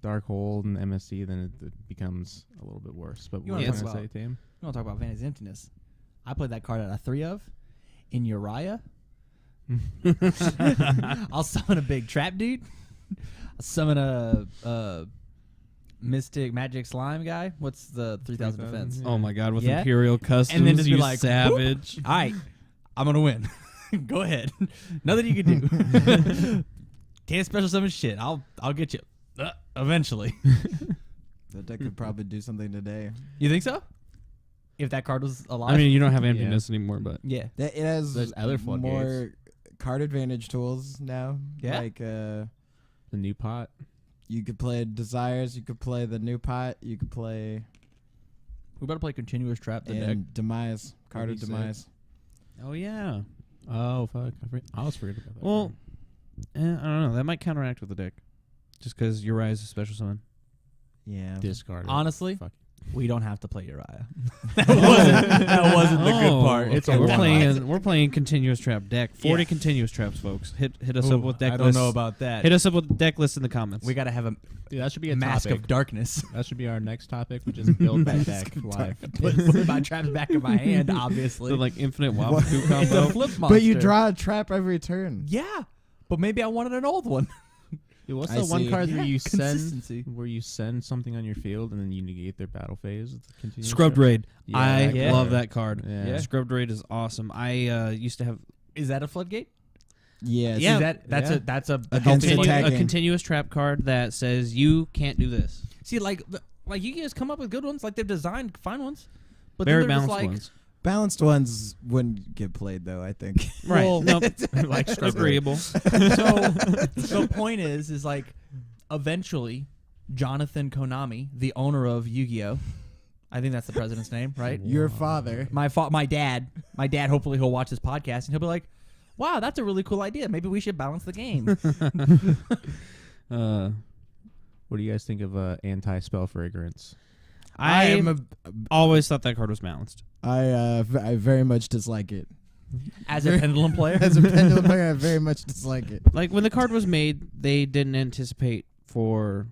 Darkhold and MSC, then it becomes a little bit worse. But what want to to say, Tam? You want to talk about Vanity's Emptiness? I played that card out of 3 of in Uriah. I'll summon a big trap dude. I'll summon a Mystic Magic Slime guy. What's the 3,000 defense? Oh my god, with Yeah? Imperial Customs, And then just be you like, savage. All right, I'm going to win. Go ahead. Nothing you can do. Can't special summon shit. I'll get you eventually. That deck could probably do something today. You think so? If that card was alive? I mean, you don't have emptiness anymore, but yeah. It has There's other floodgates. more card advantage tools now. Yeah? Like The new pot. you could play Desires, you could play the new pot, you could play We better play Continuous Trap the deck. and Demise, card of That'd be Demise. oh yeah. Oh fuck! I was forgetting about that. Well, I don't know. That might counteract with the deck, just because Uriah is a special summon. Yeah. discard. It. Honestly, Fuck. We don't have to play Uriah. that wasn't the good part. It's okay, a we're playing continuous trap deck. 40 continuous traps, folks. Hit us up with deck I lists. don't know about that. Hit us up with deck lists in the comments. We got to have a Dude, that should be a mask topic. of darkness. That should be our next topic, which is build that deck live. Put my traps back in my hand, obviously. the like infinite wild What? coup It's combo. a flip monster. But you draw a trap every turn. Yeah, but maybe I wanted an old one. Dude, what's I the one see. card where you Consistency. send something on your field and then you negate their battle phase? It's a continuous Scrubbed trap. Raid. Yeah, I that love card. that card. Yeah. Scrubbed Raid is awesome. I used to have Is that a floodgate? Yes. Yeah. That's Yeah. that's a Against healthy attack. floodgate. a continuous trap card that says you can't do this. See, like you guys come up with good ones, like they've designed fine ones, but Very then they're just balanced like, ones. Balanced ones wouldn't get played though, I think. Right. Well, no, Like Scrubbed Raid. agreeable. So the point is like, eventually, Jonathan Konami, the owner of YGOU, I think that's the president's name, right? Your father. My dad. Hopefully, he'll watch this podcast and he'll be like, "Wow, that's a really cool idea. Maybe we should balance the game." What do you guys think of anti-spell fragrance? I always thought that card was balanced. I very much dislike it. As a pendulum player, As a pendulum player, I very much dislike it. Like when the card was made, they didn't anticipate for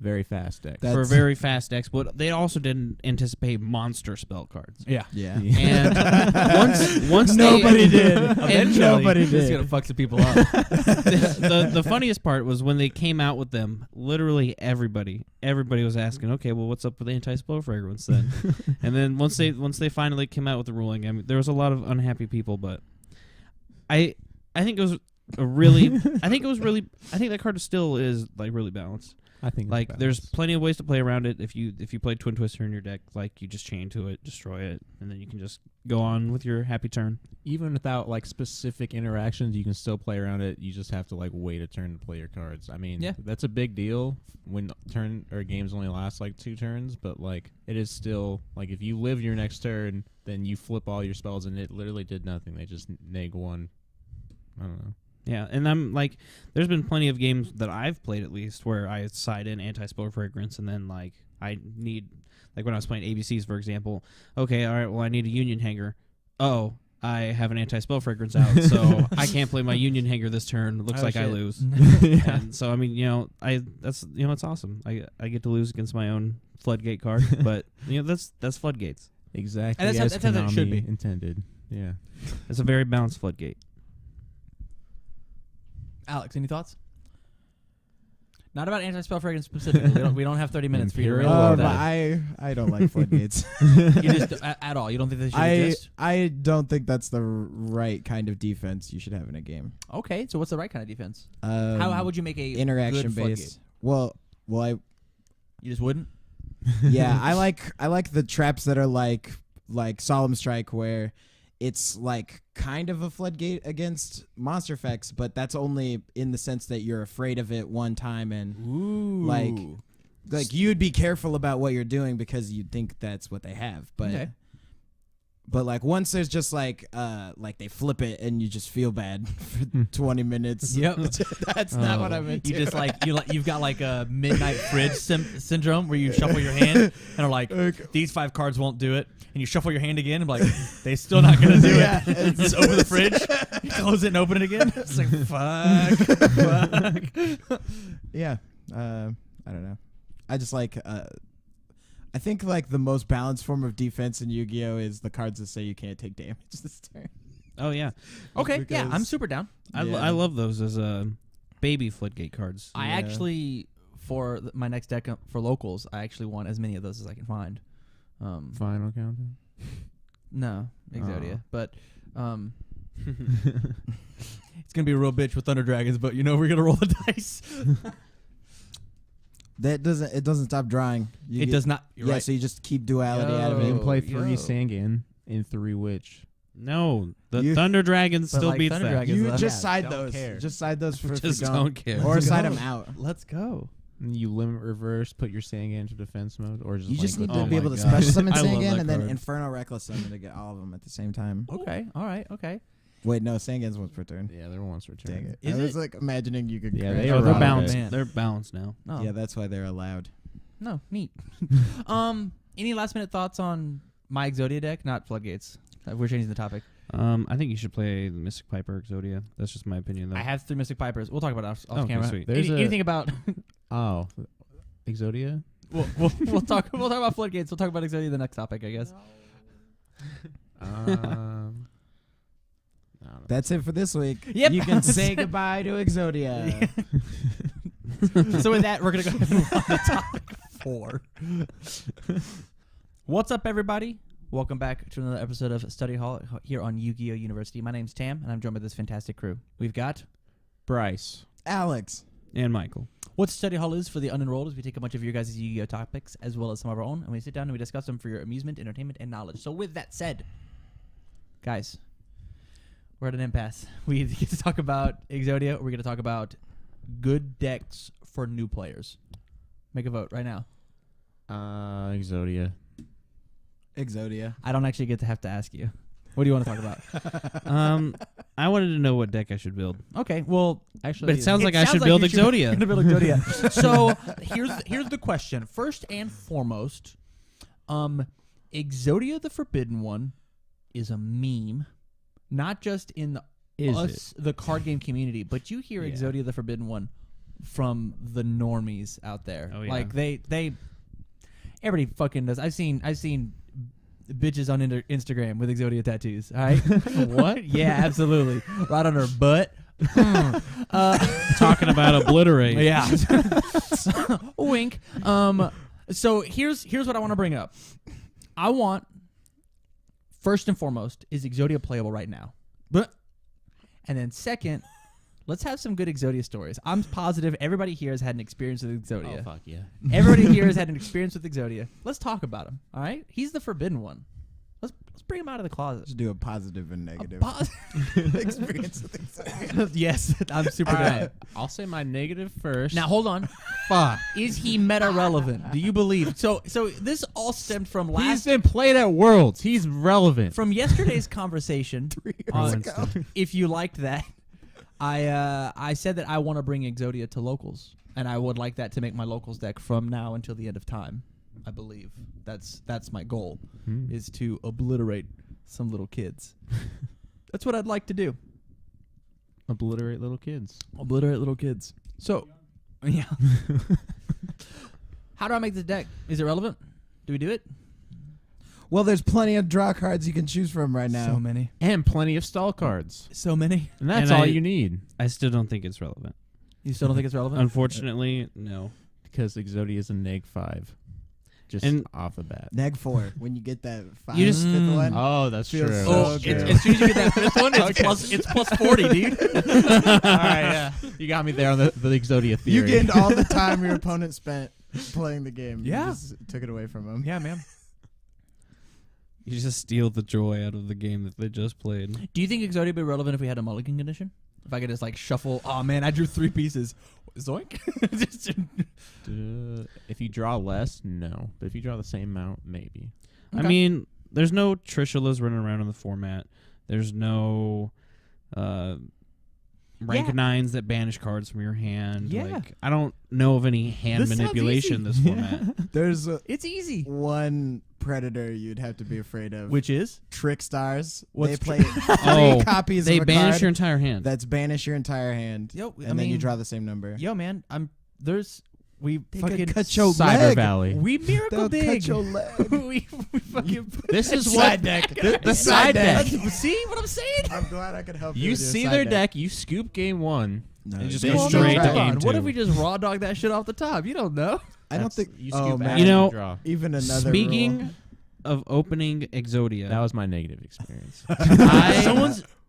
Very fast deck. That's- very fast decks, but they also didn't anticipate monster spell cards. yeah. Yeah. And once Nobody they, did. Eventually, Nobody It's did. gonna fuck some people up. the funniest part was when they came out with them. Literally everybody was asking, okay, well, what's up with anti-spell fragrance then? And then once they finally came out with the ruling, I mean, there was a lot of unhappy people, but I think it was I think that card still is like really balanced. I think Like it's there's balanced. plenty of ways to play around it. If you play Twin Twister in your deck, like you just chain to it, destroy it, and then you can just go on with your happy turn. Even without like specific interactions, you can still play around it. You just have to like wait a turn to play your cards. I mean, Yeah. that's a big deal when turn or games only last like 2 turns, but like it is still like if you live your next turn, then you flip all your spells and it literally did nothing. They just neg 1. I don't know. Yeah, and I'm like, there's been plenty of games that I've played at least where I side in anti-spell fragrance, and then like I need, like when I was playing ABCs for example. Okay, all right, well I need a Union Hanger. Oh, I have an anti-spell fragrance out, so I can't play my Union Hanger this turn. Looks Oh, like I shit. lose. Yeah. And so I mean, it's awesome. I get to lose against my own floodgate card, but that's floodgates. Exactly. And that's as how it should Konami be. intended. Yeah. It's a very balanced floodgate. Alex, any thoughts? Not about anti-spell fragrance specifically. we don't have 30 minutes for you to Imperial rant or about that? I don't like floodgates. that. You just at all. You don't think they should exist? I don't think that's the right kind of defense you should have in a game. Okay, so what's the right kind of defense? Um, How would you make a interaction good floodgate? based? Well, I You just wouldn't. yeah, I like the traps that are like Solemn Strike, where it's like kind of a floodgate against monster effects, but that's only in the sense that you're afraid of it one time and Ooh. like you'd be careful about what you're doing because you think that's what they have, but Okay. but like once there's just like they flip it and you just feel bad for 20 minutes. Yep. That's not what I'm into. You just you've got like a midnight fridge syndrome where you shuffle your hand and are like, these 5 cards won't do it, and you shuffle your hand again and be like, they still not gonna do Yeah. it. Just open the fridge, you close it and open it again. It's like fuck. Yeah. I don't know. I just like I think like the most balanced form of defense in Yu-Gi-Oh is the cards that say you can't take damage this turn. Oh yeah, Okay, yeah, I'm Because- super down. Yeah. I love those as baby floodgate cards. I Yeah. actually, for my next deck for locals, I actually want as many of those as I can find. Final countdown. No, Exodia, Oh. but it's gonna be a real bitch with Thunder Dragons. But we're gonna roll the dice. It doesn't stop drawing. It does not. You're Yeah, right. so you just keep duality out of Yo. it. You can play yo. 3 Sangan in 3 Witch. No, the You- Thunder Dragon But still like beats Thunder that. Dragons You left. just Yeah, side don't those. care. Just side those for Just if you don't care. Or Let's side go. them out. Let's go. And you limit reverse, put your Sangan into defense mode, or just You just need like, to oh be my able to God. special summon I love Sangan that and then card. Inferno Reckless summon to get all of them at the same time. Okay. All right. Okay. Wait, no, Sangan's once per turn. yeah, they're once return. Dang it. Is I was it? like imagining you could Yeah, crash. they Oh, are they're right. balanced. Man. They're balanced now. No. Yeah, that's why they're allowed. No. Neat. Any last minute thoughts on my Exodia deck? Not Floodgates. We're changing the topic. I think you should play the Mystic Piper Exodia. That's just my opinion, though. I have 3 Mystic Pipers. We'll talk about it off Okay, camera. sweet. Anything about? Oh, Exodia. We'll talk about Floodgates. We'll talk about Exodia the next topic, I guess. I don't know. That's it for this week. Yep. You can say goodbye to Exodia. So with that, we're gonna go ahead and move on to topic 4. What's up, everybody? Welcome back to another episode of Study Hall here on YGOU University. My name's Tam, and I'm joined by this fantastic crew. We've got Bryce. Alex. And Michael. what Study Hall is for the unenrolled is we take a bunch of your guys' YGOU topics as well as some of our own, and we sit down and we discuss them for your amusement, entertainment, and knowledge. So with that said, guys, we're at an impasse. We get to talk about Exodia. We're going to talk about good decks for new players. Make a vote right now. Exodia. Exodia. I don't actually get to have to ask you. What do you want to talk about? I wanted to know what deck I should build. Okay, well, actually, But it sounds like I should build Exodia. You're gonna build Exodia. So here's the question. First and foremost, Exodia the Forbidden One is a meme, not just in the card game community, but you hear Exodia the Forbidden One from the normies out there. Oh, yeah. Like they everybody fucking does. I've seen bitches on Instagram with Exodia tattoos. All right. What? Yeah, absolutely. Right on her butt. Talking about obliterate. Yeah. Wink. So here's what I want to bring up. I want, first and foremost, is Exodia playable right now? And then second, let's have some good Exodia stories. I'm positive everybody here has had an experience with Exodia. Oh, fuck yeah. Everybody here has had an experience with Exodia. Let's talk about him. All right? He's the forbidden one. Let's bring him out of the closet. Let's do a positive and negative experience with Exodia. Yes, I'm super down. I'll say my negative first. Now hold on. fuck. Is he meta relevant? Do you believe? So this all stemmed from He's been played at Worlds. He's relevant. from yesterday's conversation. 3 years ago. If you liked that, I said that I want to bring Exodia to locals, and I would like that to make my locals deck from now until the end of time. I believe that's my goal, is to obliterate some little kids. That's what I'd like to do. Obliterate little kids. Obliterate little kids. So, yeah. How do I make this deck? Is it relevant? Do we do it? Well, there's plenty of draw cards you can choose from right now. So many. And plenty of stall cards. So many. And that's And all I- you need. I still don't think it's relevant. You still don't think it's relevant? Unfortunately, no. Because Exodia is a neg 5. Just And- off the bat. Neg 4. When you get that 5th You just- one. Oh, that's Feels true. so Oh, good. as soon as you get that fifth one, it's plus 40, dude. All right, yeah. You got me there on the Exodia theory. You gained all the time your opponent spent playing the game. Yeah. You just took it away from him. Yeah, man. You just steal the joy out of the game that they just played. Do you think Exodia would be relevant if we had a mulligan condition? If I could just like shuffle, oh man, I drew 3 pieces. Zoink. If you draw less, no. But if you draw the same amount, maybe. I Okay. mean, there's no Trishulas running around in the format. There's no rank 9s that banish cards from your hand. Yeah. Like, I don't know of any hand This sounds manipulation in easy. this format. There's It's easy. one predator you'd have to be afraid of. Which is? Trick Stars. What's they play 3 Oh, copies They of a banish card your entire hand. that's banish your entire hand. Yo, and then you draw the same number. Yo, man, we They fucking could cut your Cyber leg. Valley. we miracle They'll dig. cut your leg. we fucking This is Side what deck. the side deck. See what I'm saying? I'm glad I could help you. You with your see side their deck, you scoop game 1. No, And just they go should straight go to back. game What 2. if we just raw dog that shit off the top? You don't know. I don't That's- think. you Oh scoop man. out You know- and draw. even another Speaking rule. of opening Exodia, That was my negative experience.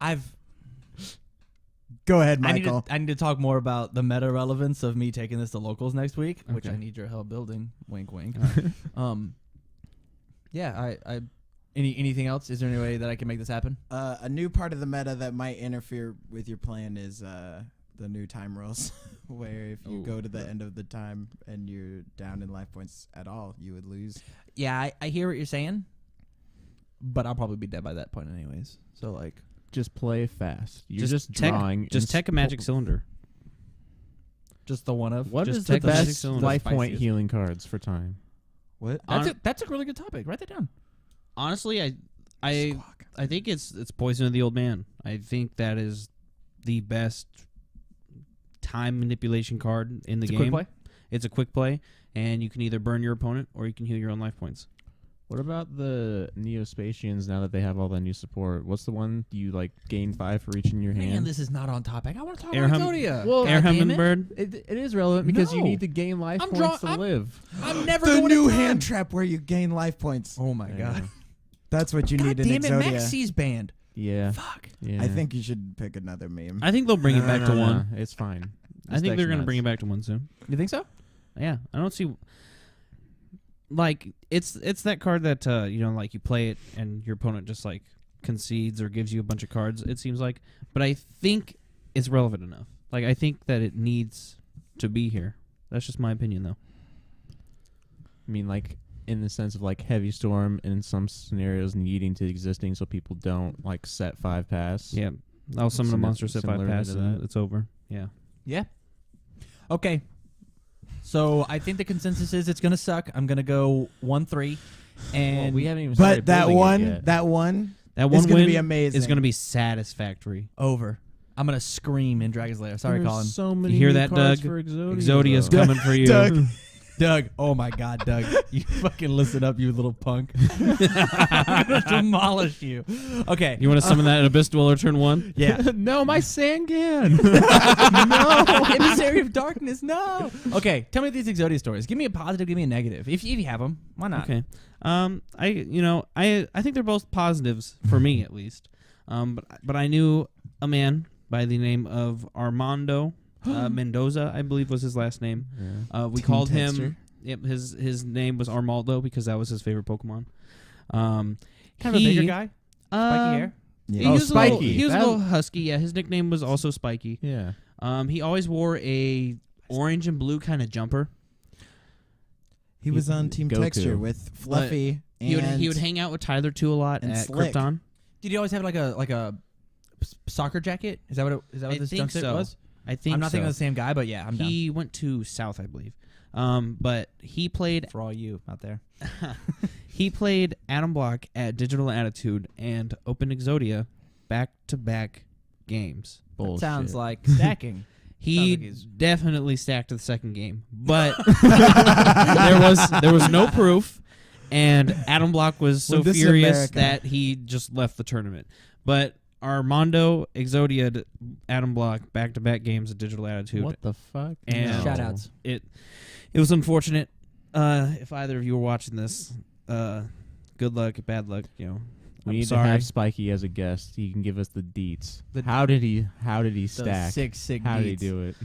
I've Go ahead, I need, Michael. to, I need to talk more about the meta relevance of me taking this to locals next week, which Okay. I need your help building. Wink, wink. Alright. Yeah. Anything else? Is there any way that I can make this happen? A new part of the meta that might interfere with your plan is the new time rules, where if you go to the end of the time and you're down in life points at all, you would lose. Yeah, I hear what you're saying, but I'll probably be dead by that point anyways. So like, Just play fast. You're just tech, drawing. Just tech a magic cylinder. just the one of What just is the take the magic best cylinder. life Spiciest. point healing cards for time? What? That's a really good topic. Write that down. Honestly, I think it's Poison of the Old Man. I think that is the best time manipulation card in the game. Quick play. It's a quick play, and you can either burn your opponent or you can heal your own life points. What about the Neospatians now that they have all that new support? What's the one you like gain 5 for each in your hand? Man, this is not on topic. I want to talk Air about hum- Exodia. Well, Air God damn it. Hummingbird. It is relevant because you No. need to gain life I'm points draw- to live. I'm never The going new to hand trap where you gain life points. Oh my Yeah. god. That's what you God need in damn it, Exodia. Maxi's banned. Yeah. Fuck. Yeah. I think you should pick another meme. I think they'll bring it back to one. It's fine. I think they're going to bring it back to one soon. You think so? Yeah, I don't see. Like it's that card that like you play it and your opponent just like concedes or gives you a bunch of cards. It seems like, but I think it's relevant enough. Like I think that it needs to be here. That's just my opinion, though. I mean, like in the sense of like Heavy Storm in some scenarios needing to existing so people don't like set 5 pass. Yeah, I'll summon a monster, set 5 similar pass, to and that. it's over. Yeah. Yeah. Okay. So I think the consensus is it's gonna suck. I'm gonna go 1-3, and Well, we haven't even started But that building it one, yet. that one, That is one gonna win be amazing. is going to be satisfactory. over. I'm gonna scream in Dragon's Lair. Sorry, There's Colin. so many You hear new that, cards Doug? for Exodia, Exodia's though. coming for you. Doug. Doug, oh my God, Doug, you fucking listen up, you little punk. I'm gonna demolish you. Okay. You want to summon that Abyss Dweller turn 1? Yeah. No, my Sangan. No, Emissary of Darkness. No. Okay, tell me these Exodia stories. Give me a positive. Give me a negative. If you have them, why not? Okay. I think they're both positives for me at least. But I knew a man by the name of Armando Mendoza, I believe was his last name. Yeah. We Team called Texture. him. Yep, his name was Armaldo because that was his favorite Pokemon. Kind of a bigger guy. Spiky hair. Yeah. He Oh, was a little, Spiky. he was a That- little husky. Yeah, his nickname was also Spiky. Yeah. He always wore a orange and blue kind of jumper. He was on Team Goku. Texture with Fluffy. He and would hang out with Tyler too a lot and at Slick. Krypton. Did he always have like a soccer jacket? Is that what I this think jumpsuit so. was? I think I'm not thinking so. of the same guy, but yeah, I'm down. He went to South, I believe. But he played For all you out there. he played Adam Block at Digital Attitude and opened Exodia back-to-back games. Bullshit. Sounds like stacking. He Sounds like he's- definitely stacked the second game, but there was no proof, and Adam Block was so Well, this is furious America. that he just left the tournament. But Armando Exodia Adam Block back-to-back games at Digital Attitude. What the fuck? And No. Shoutouts. It was unfortunate. If either of you were watching this, good luck, bad luck. We I'm need sorry. to have Spiky as a guest. He can give us the deets. The- How did he Those stack? sick How did he beats. do it?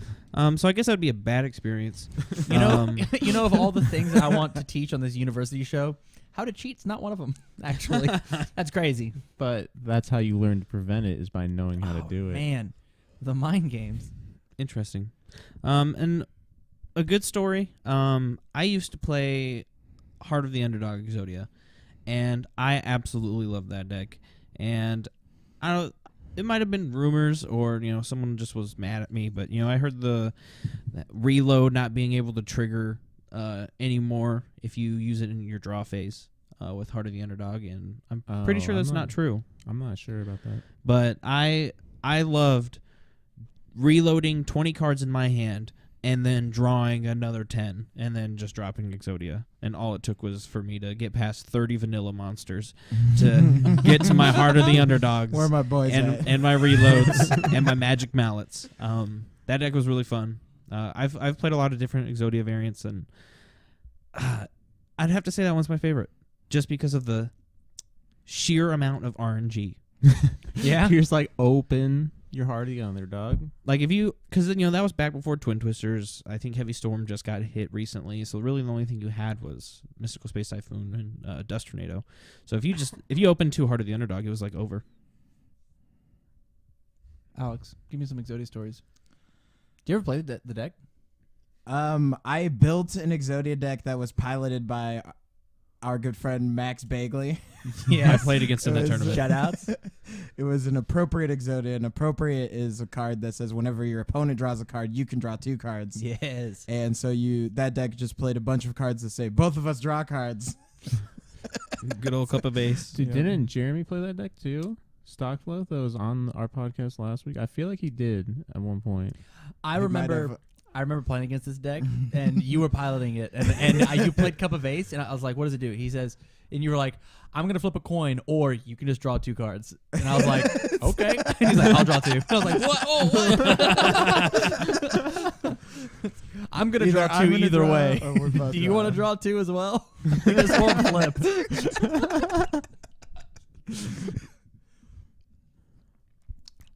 So I guess that would be a bad experience. You know, Um, you know, of all the things that I want to teach on this university show, how to cheat's not one of them. Actually, that's crazy. But that's how you learn to prevent it, is by knowing how to do it. Man, the mind games. Interesting. And a good story. I used to play Heart of the Underdog Exodia, and I absolutely loved that deck. And I don't. It might have been rumors, or someone just was mad at me. But I heard that reload not being able to trigger anymore if you use it in your draw phase with Heart of the Underdog, and I'm pretty sure that's not true. I'm not sure about that. But I loved reloading 20 cards in my hand and then drawing another 10 and then just dropping Exodia. And all it took was for me to get past 30 vanilla monsters to get to my Heart of the Underdogs. Where are my boys at? and my reloads and my magic mallets. That deck was really fun. I've played a lot of different Exodia variants, and I'd have to say that one's my favorite, just because of the sheer amount of RNG. Yeah. You just like open your Hardy on their dog. Like if you, because that was back before Twin Twisters. I think Heavy Storm just got hit recently, so really the only thing you had was Mystical Space Typhoon and Dust Tornado. So if you opened 2 Heart of the Underdog, it was like over. Alex, give me some Exodia stories. Do you ever play the deck? I built an Exodia deck that was piloted by our good friend Max Bagley. I played against him in that tournament. Shout outs. It was an appropriate Exodia. An appropriate is a card that says whenever your opponent draws a card, you can draw 2 cards. Yes. And so that deck just played a bunch of cards that say both of us draw cards. Good old cup of base. Dude, didn't Jeremy play that deck too? Stockflow that was on our podcast last week. I feel like he did at one point. I remember playing against this deck, and you were piloting it, and you played Cup of Ace, and I was like, "What does it do?" He says, and you were like, "I'm gonna flip a coin, or you can just draw 2 cards." And I was like, "Okay." And he's like, "I'll draw 2." And I was like, "What? Oh, what?" I'm gonna draw 2 either way. Do you want to draw 2 as well? This won't flip.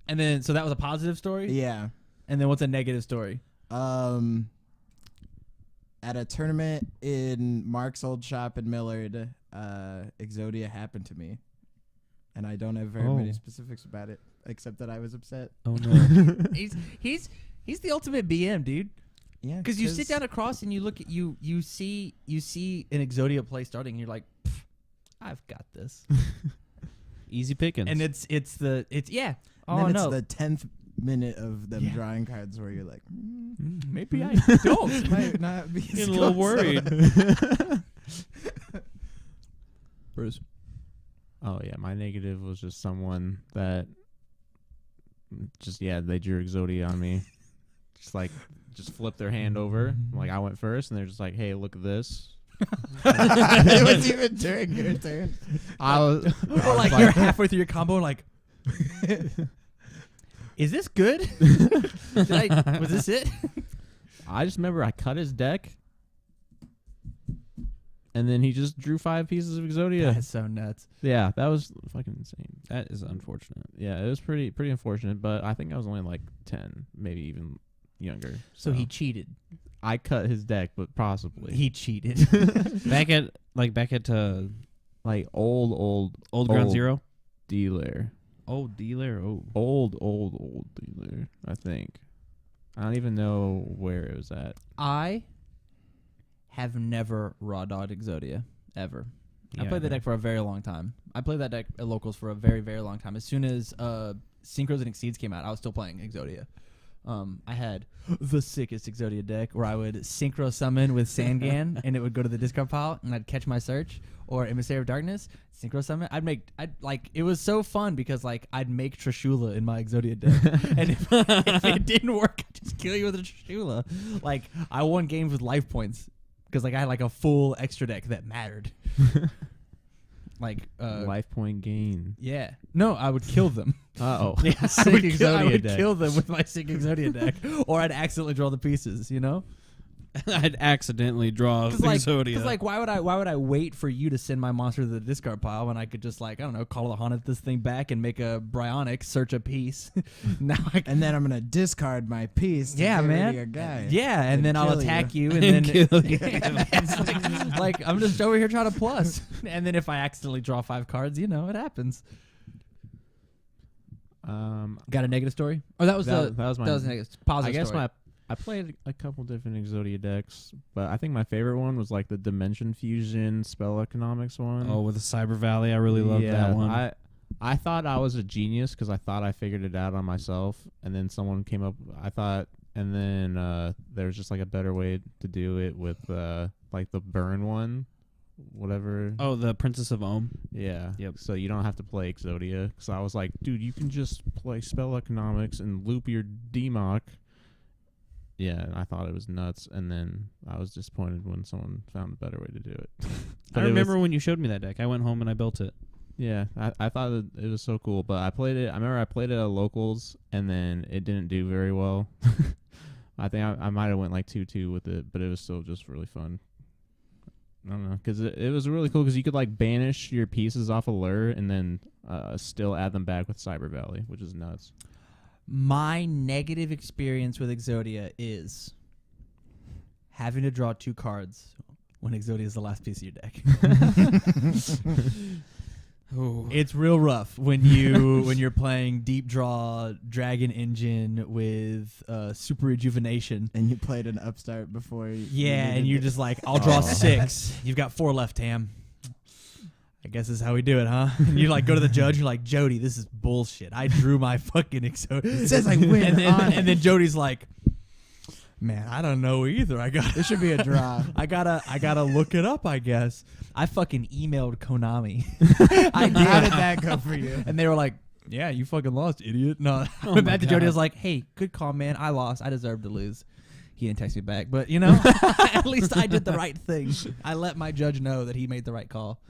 And then, so that was a positive story. Yeah. And then, what's a negative story? At a tournament in Mark's old shop in Millard, Exodia happened to me, and I don't have very many specifics about it, except that I was upset. Oh no. He's the ultimate BM, dude. Yeah, Because you sit down across and you look at you see an Exodia play starting, and you're like, I've got this. Easy pickings. And it's yeah. And Oh then no. it's the 10th minute of them drawing cards where you're like, Maybe I don't. might not be Getting a little worried. Bruce. Oh yeah, my negative was just someone that they drew Exodia on me. Just flipped their hand over. Like I went first, and they're just like, "Hey, look at this." It was even during your turn. Or like you're halfway through your combo and like, is this good? Was this it? I just remember I cut his deck, and then he just drew 5 pieces of Exodia. That's so nuts. Yeah, that was fucking insane. That is unfortunate. Yeah, it was pretty unfortunate, but I think I was only like 10, maybe even younger. So he cheated. I cut his deck, but possibly He cheated. back at like old Ground Zero. dealer. Old dealer. Oh. Old dealer, I think. I don't even know where it was at. I have never raw dogged Exodia ever. I Yeah, played that never. deck for a very long time. I played that deck at locals for a very, very long time. As soon as Synchros and Exceeds came out, I was still playing Exodia. I had the sickest Exodia deck where I would synchro summon with Sangan and it would go to the discard pile and I'd catch my search, or Emissary of Darkness, synchro summon. It was so fun because like I'd make Trishula in my Exodia deck. And if it didn't work, I'd just kill you with a Trishula. Like I won games with life points because like I had like a full extra deck that mattered. Like Life point gain. yeah. No, I would kill them. Uh-oh. Yeah, Sick I would deck. kill them with my sick Exodia deck, or I'd accidentally draw the pieces. You know, I'd accidentally draw Exodia. like why would I wait for you to send my monster to the discard pile when I could just like I don't know call the Haunted this thing back and make a Bryonic search a piece. Now And then I'm gonna discard my piece. To yeah, get rid of man. your guy. Yeah, and then I'll kill attack you. you, and then kill you. it's like I'm just over here trying to plus, and then if I accidentally draw 5 cards, you know it happens. Got a negative story? Oh, that was that was my negative. Positive I guess story. I played a couple different Exodia decks, but I think my favorite one was like the Dimension Fusion Spell Economics one. Oh, with the Cyber Valley, I really loved that one. I thought I was a genius because I thought I figured it out on myself, and then someone came up. And then there was just like a better way to do it with like the burn one, whatever. Oh, the Princess of Ohm. Yeah. Yep. So you don't have to play Exodia. So I was like, dude, you can just play Spell Economics and loop your DMOC. Yeah, and I thought it was nuts, and then I was disappointed when someone found a better way to do it. I remember when you showed me that deck. I went home and I built it. Yeah, I thought it was so cool, but I remember I played it at locals, and then it didn't do very well. I think I might have went like 2-2 with it, but it was still just really fun. I don't know, because it was really cool because you could like banish your pieces off of Lure and then still add them back with Cyber Valley, which is nuts. My negative experience with Exodia is having to draw 2 cards when Exodia is the last piece of your deck. It's real rough when you're playing deep draw Dragon Engine with Super Rejuvenation. And you played an upstart before. Yeah, and you're just like, I'll draw 6. You've got 4 left, Tam. I guess this is how we do it, huh? And you like go to the judge. You're like, Jody, this is bullshit. I drew my fucking Exodia. It says I win. and then Jody's like, man, I don't know either. It should be a draw. I gotta look it up. I guess I fucking emailed Konami. I did. How did that go for you? And they were like, yeah, you fucking lost, idiot. No, I went back to Jody. I was like, hey, good call, man. I lost. I deserve to lose. He didn't text me back, but you know, at least I did the right thing. I let my judge know that he made the right call.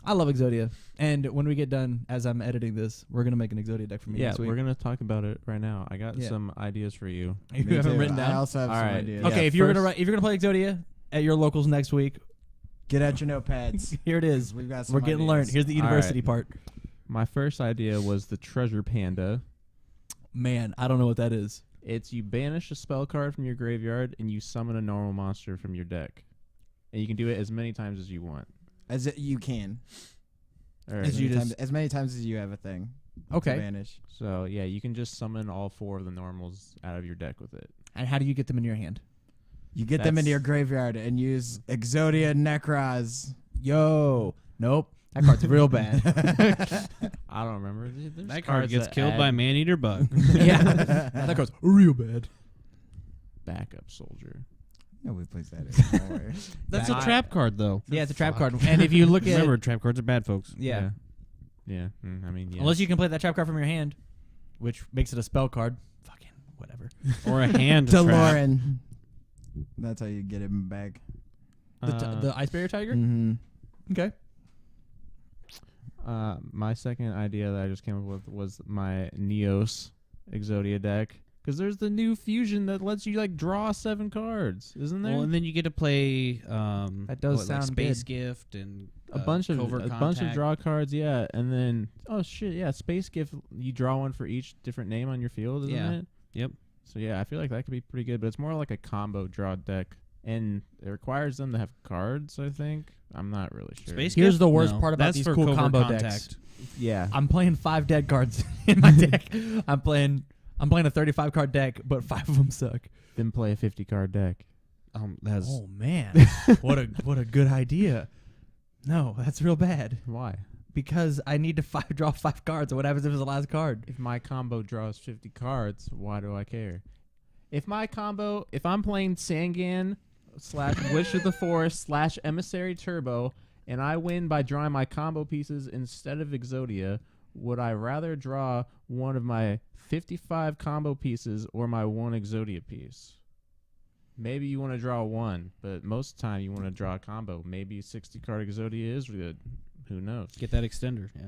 I love Exodia, and when we get done, as I'm editing this, we're gonna make an Exodia deck for me. Yeah, next week. we're gonna talk about it right now. I got Yeah. some ideas for you. You Me haven't too. written down. I also have All some right. ideas. Okay, Yeah, if you're gonna play Exodia at your locals next week, Get out your notepads. here it is. We've got some We're getting ideas. learned. Here's the All university right. part. My first idea was the Treasure Panda. Man, I don't know what that is. It's you banish a spell card from your graveyard and you summon a normal monster from your deck, and you can do it as many times as you want. You can. Or As you just- as many times as you have a thing. Okay. To banish. so yeah, you can just summon all 4 of the normals out of your deck with it. And how do you get them in your hand? You get them into That's- your graveyard and use Exodia Necros. Yo, nope. That card's real bad. I don't remember. There's That card cards gets that killed add by man-eater bug. Yeah, that card's real bad. backup soldier. Nobody plays that anymore. That's Back- a trap card, though. Yeah, it's a trap card. And if you look at Remember, trap cards are bad, folks. yeah, Yeah. I mean, yeah. unless you can play that trap card from your hand, which makes it a spell card. Fucking whatever. Or a hand trap. DeLorean. That's how you get him back. The Ice Barrier Tiger. Mm-hmm. Okay. My second idea that I just came up with was my Neos Exodia deck. Because there's the new fusion that lets you like draw 7 cards, isn't there? Well, and then you get to play That does like sound Space good. Gift and a bunch of Covert bunch of Contact. draw cards, yeah, and then Space Gift. You draw one for each different name on your field, isn't Yeah. it? Yep. So yeah, I feel like that could be pretty good, but it's more like a combo draw deck, and it requires them to have cards. I think I'm not really sure. Space Here's Gift? the worst No, part about that's these for cool Covert combo Contact. decks. Yeah, I'm playing 5 dead cards in my deck. I'm playing a 35 card deck, but 5 of them suck. then play a 50 card deck. That's Oh man, what a good idea. No, that's real bad Why? because I need to draw 5 cards. And what happens if it's the last card? If my combo draws 50 cards, why do I care? If I'm playing Sangan / Witch of the Forest / Emissary Turbo, and I win by drawing my combo pieces instead of Exodia, would I rather draw one of my 55 combo pieces or my 1 Exodia piece? Maybe you want to draw 1, but most of the time you want to draw a combo. Maybe 60 card Exodia is good. Who knows? get that extender. Yeah.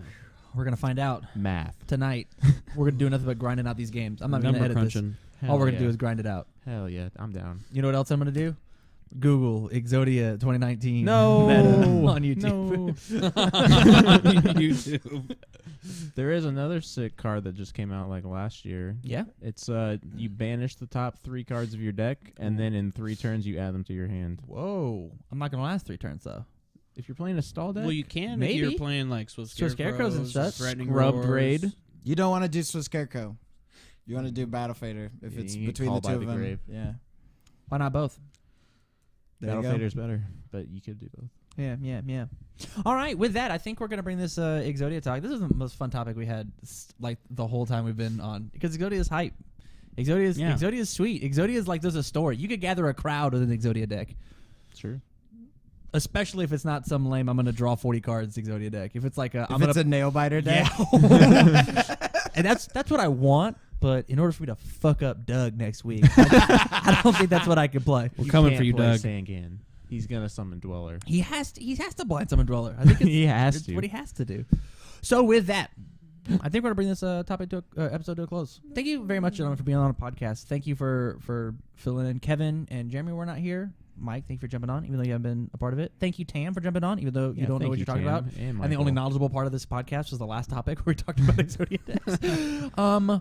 We're gonna find out Math. tonight. We're gonna do nothing but grinding out these games. I'm not gonna Number edit crunching. this. All we're gonna yeah. do is grind it out. Hell yeah, I'm down. You know what else I'm gonna do? Google Exodia 2019 No. meta on YouTube. YouTube. There is another sick card that just came out like last year. Yeah. It's you banish the top 3 cards of your deck, and then in 3 turns you add them to your hand. Whoa. I'm not gonna last 3 turns though. If you're playing a stall deck, Well, you can if Maybe. you're playing like Swift Swift Scarecrows and such. Threatening Scrubbed Roars. Raid. You don't want to do Swiss Scarecrow. You want to do Battle Fader if Yeah, it's you get between the called 2 by of the them. grave. Yeah. Why not both? There you Battle go. Fader's better, but you could do both. Yeah. All right, with that, I think we're gonna bring this Exodia talk. This is the most fun topic we had like the whole time we've been on because Exodia is hype. Exodia is sweet. Exodia is like there's a story. You could gather a crowd with an Exodia deck, Sure. especially if it's not some lame. I'm gonna draw 40 cards Exodia deck. If it's like a, If it's a nail biter deck. yeah. And that's what I want. But in order for me to fuck up Doug next week, I don't think that's what I can play. We're coming can't for you, play Doug. Sangan. He's gonna summon Dweller. He has to blind summon Dweller. I think it's, He has it's to. what he has to do. So with that, I think we're gonna bring this topic to episode to a close. Thank you very much, gentlemen, for being on a podcast. Thank you for filling in. Kevin and Jeremy were not here. Mike, thank you for jumping on, even though you haven't been a part of it. Thank you, Tam, for jumping on, even though you don't know what you're talking about. And And the only knowledgeable part of this podcast was the last topic where we talked about Exodia decks.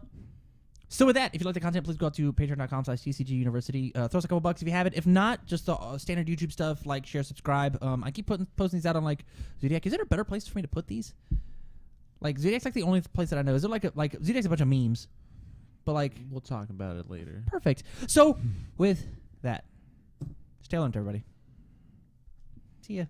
So with that, if you like the content, please go out to patreon.com/TCG University. Throw us a couple bucks if you have it. If not, just the standard YouTube stuff, like, share, subscribe. I keep posting these out on like Zodiac. Is there a better place for me to put these? Like Zodiac's like the only place that I know. Is it like Zodiac's a bunch of memes, but like We'll talk about it later. perfect. So with that, stay tuned, everybody. See ya.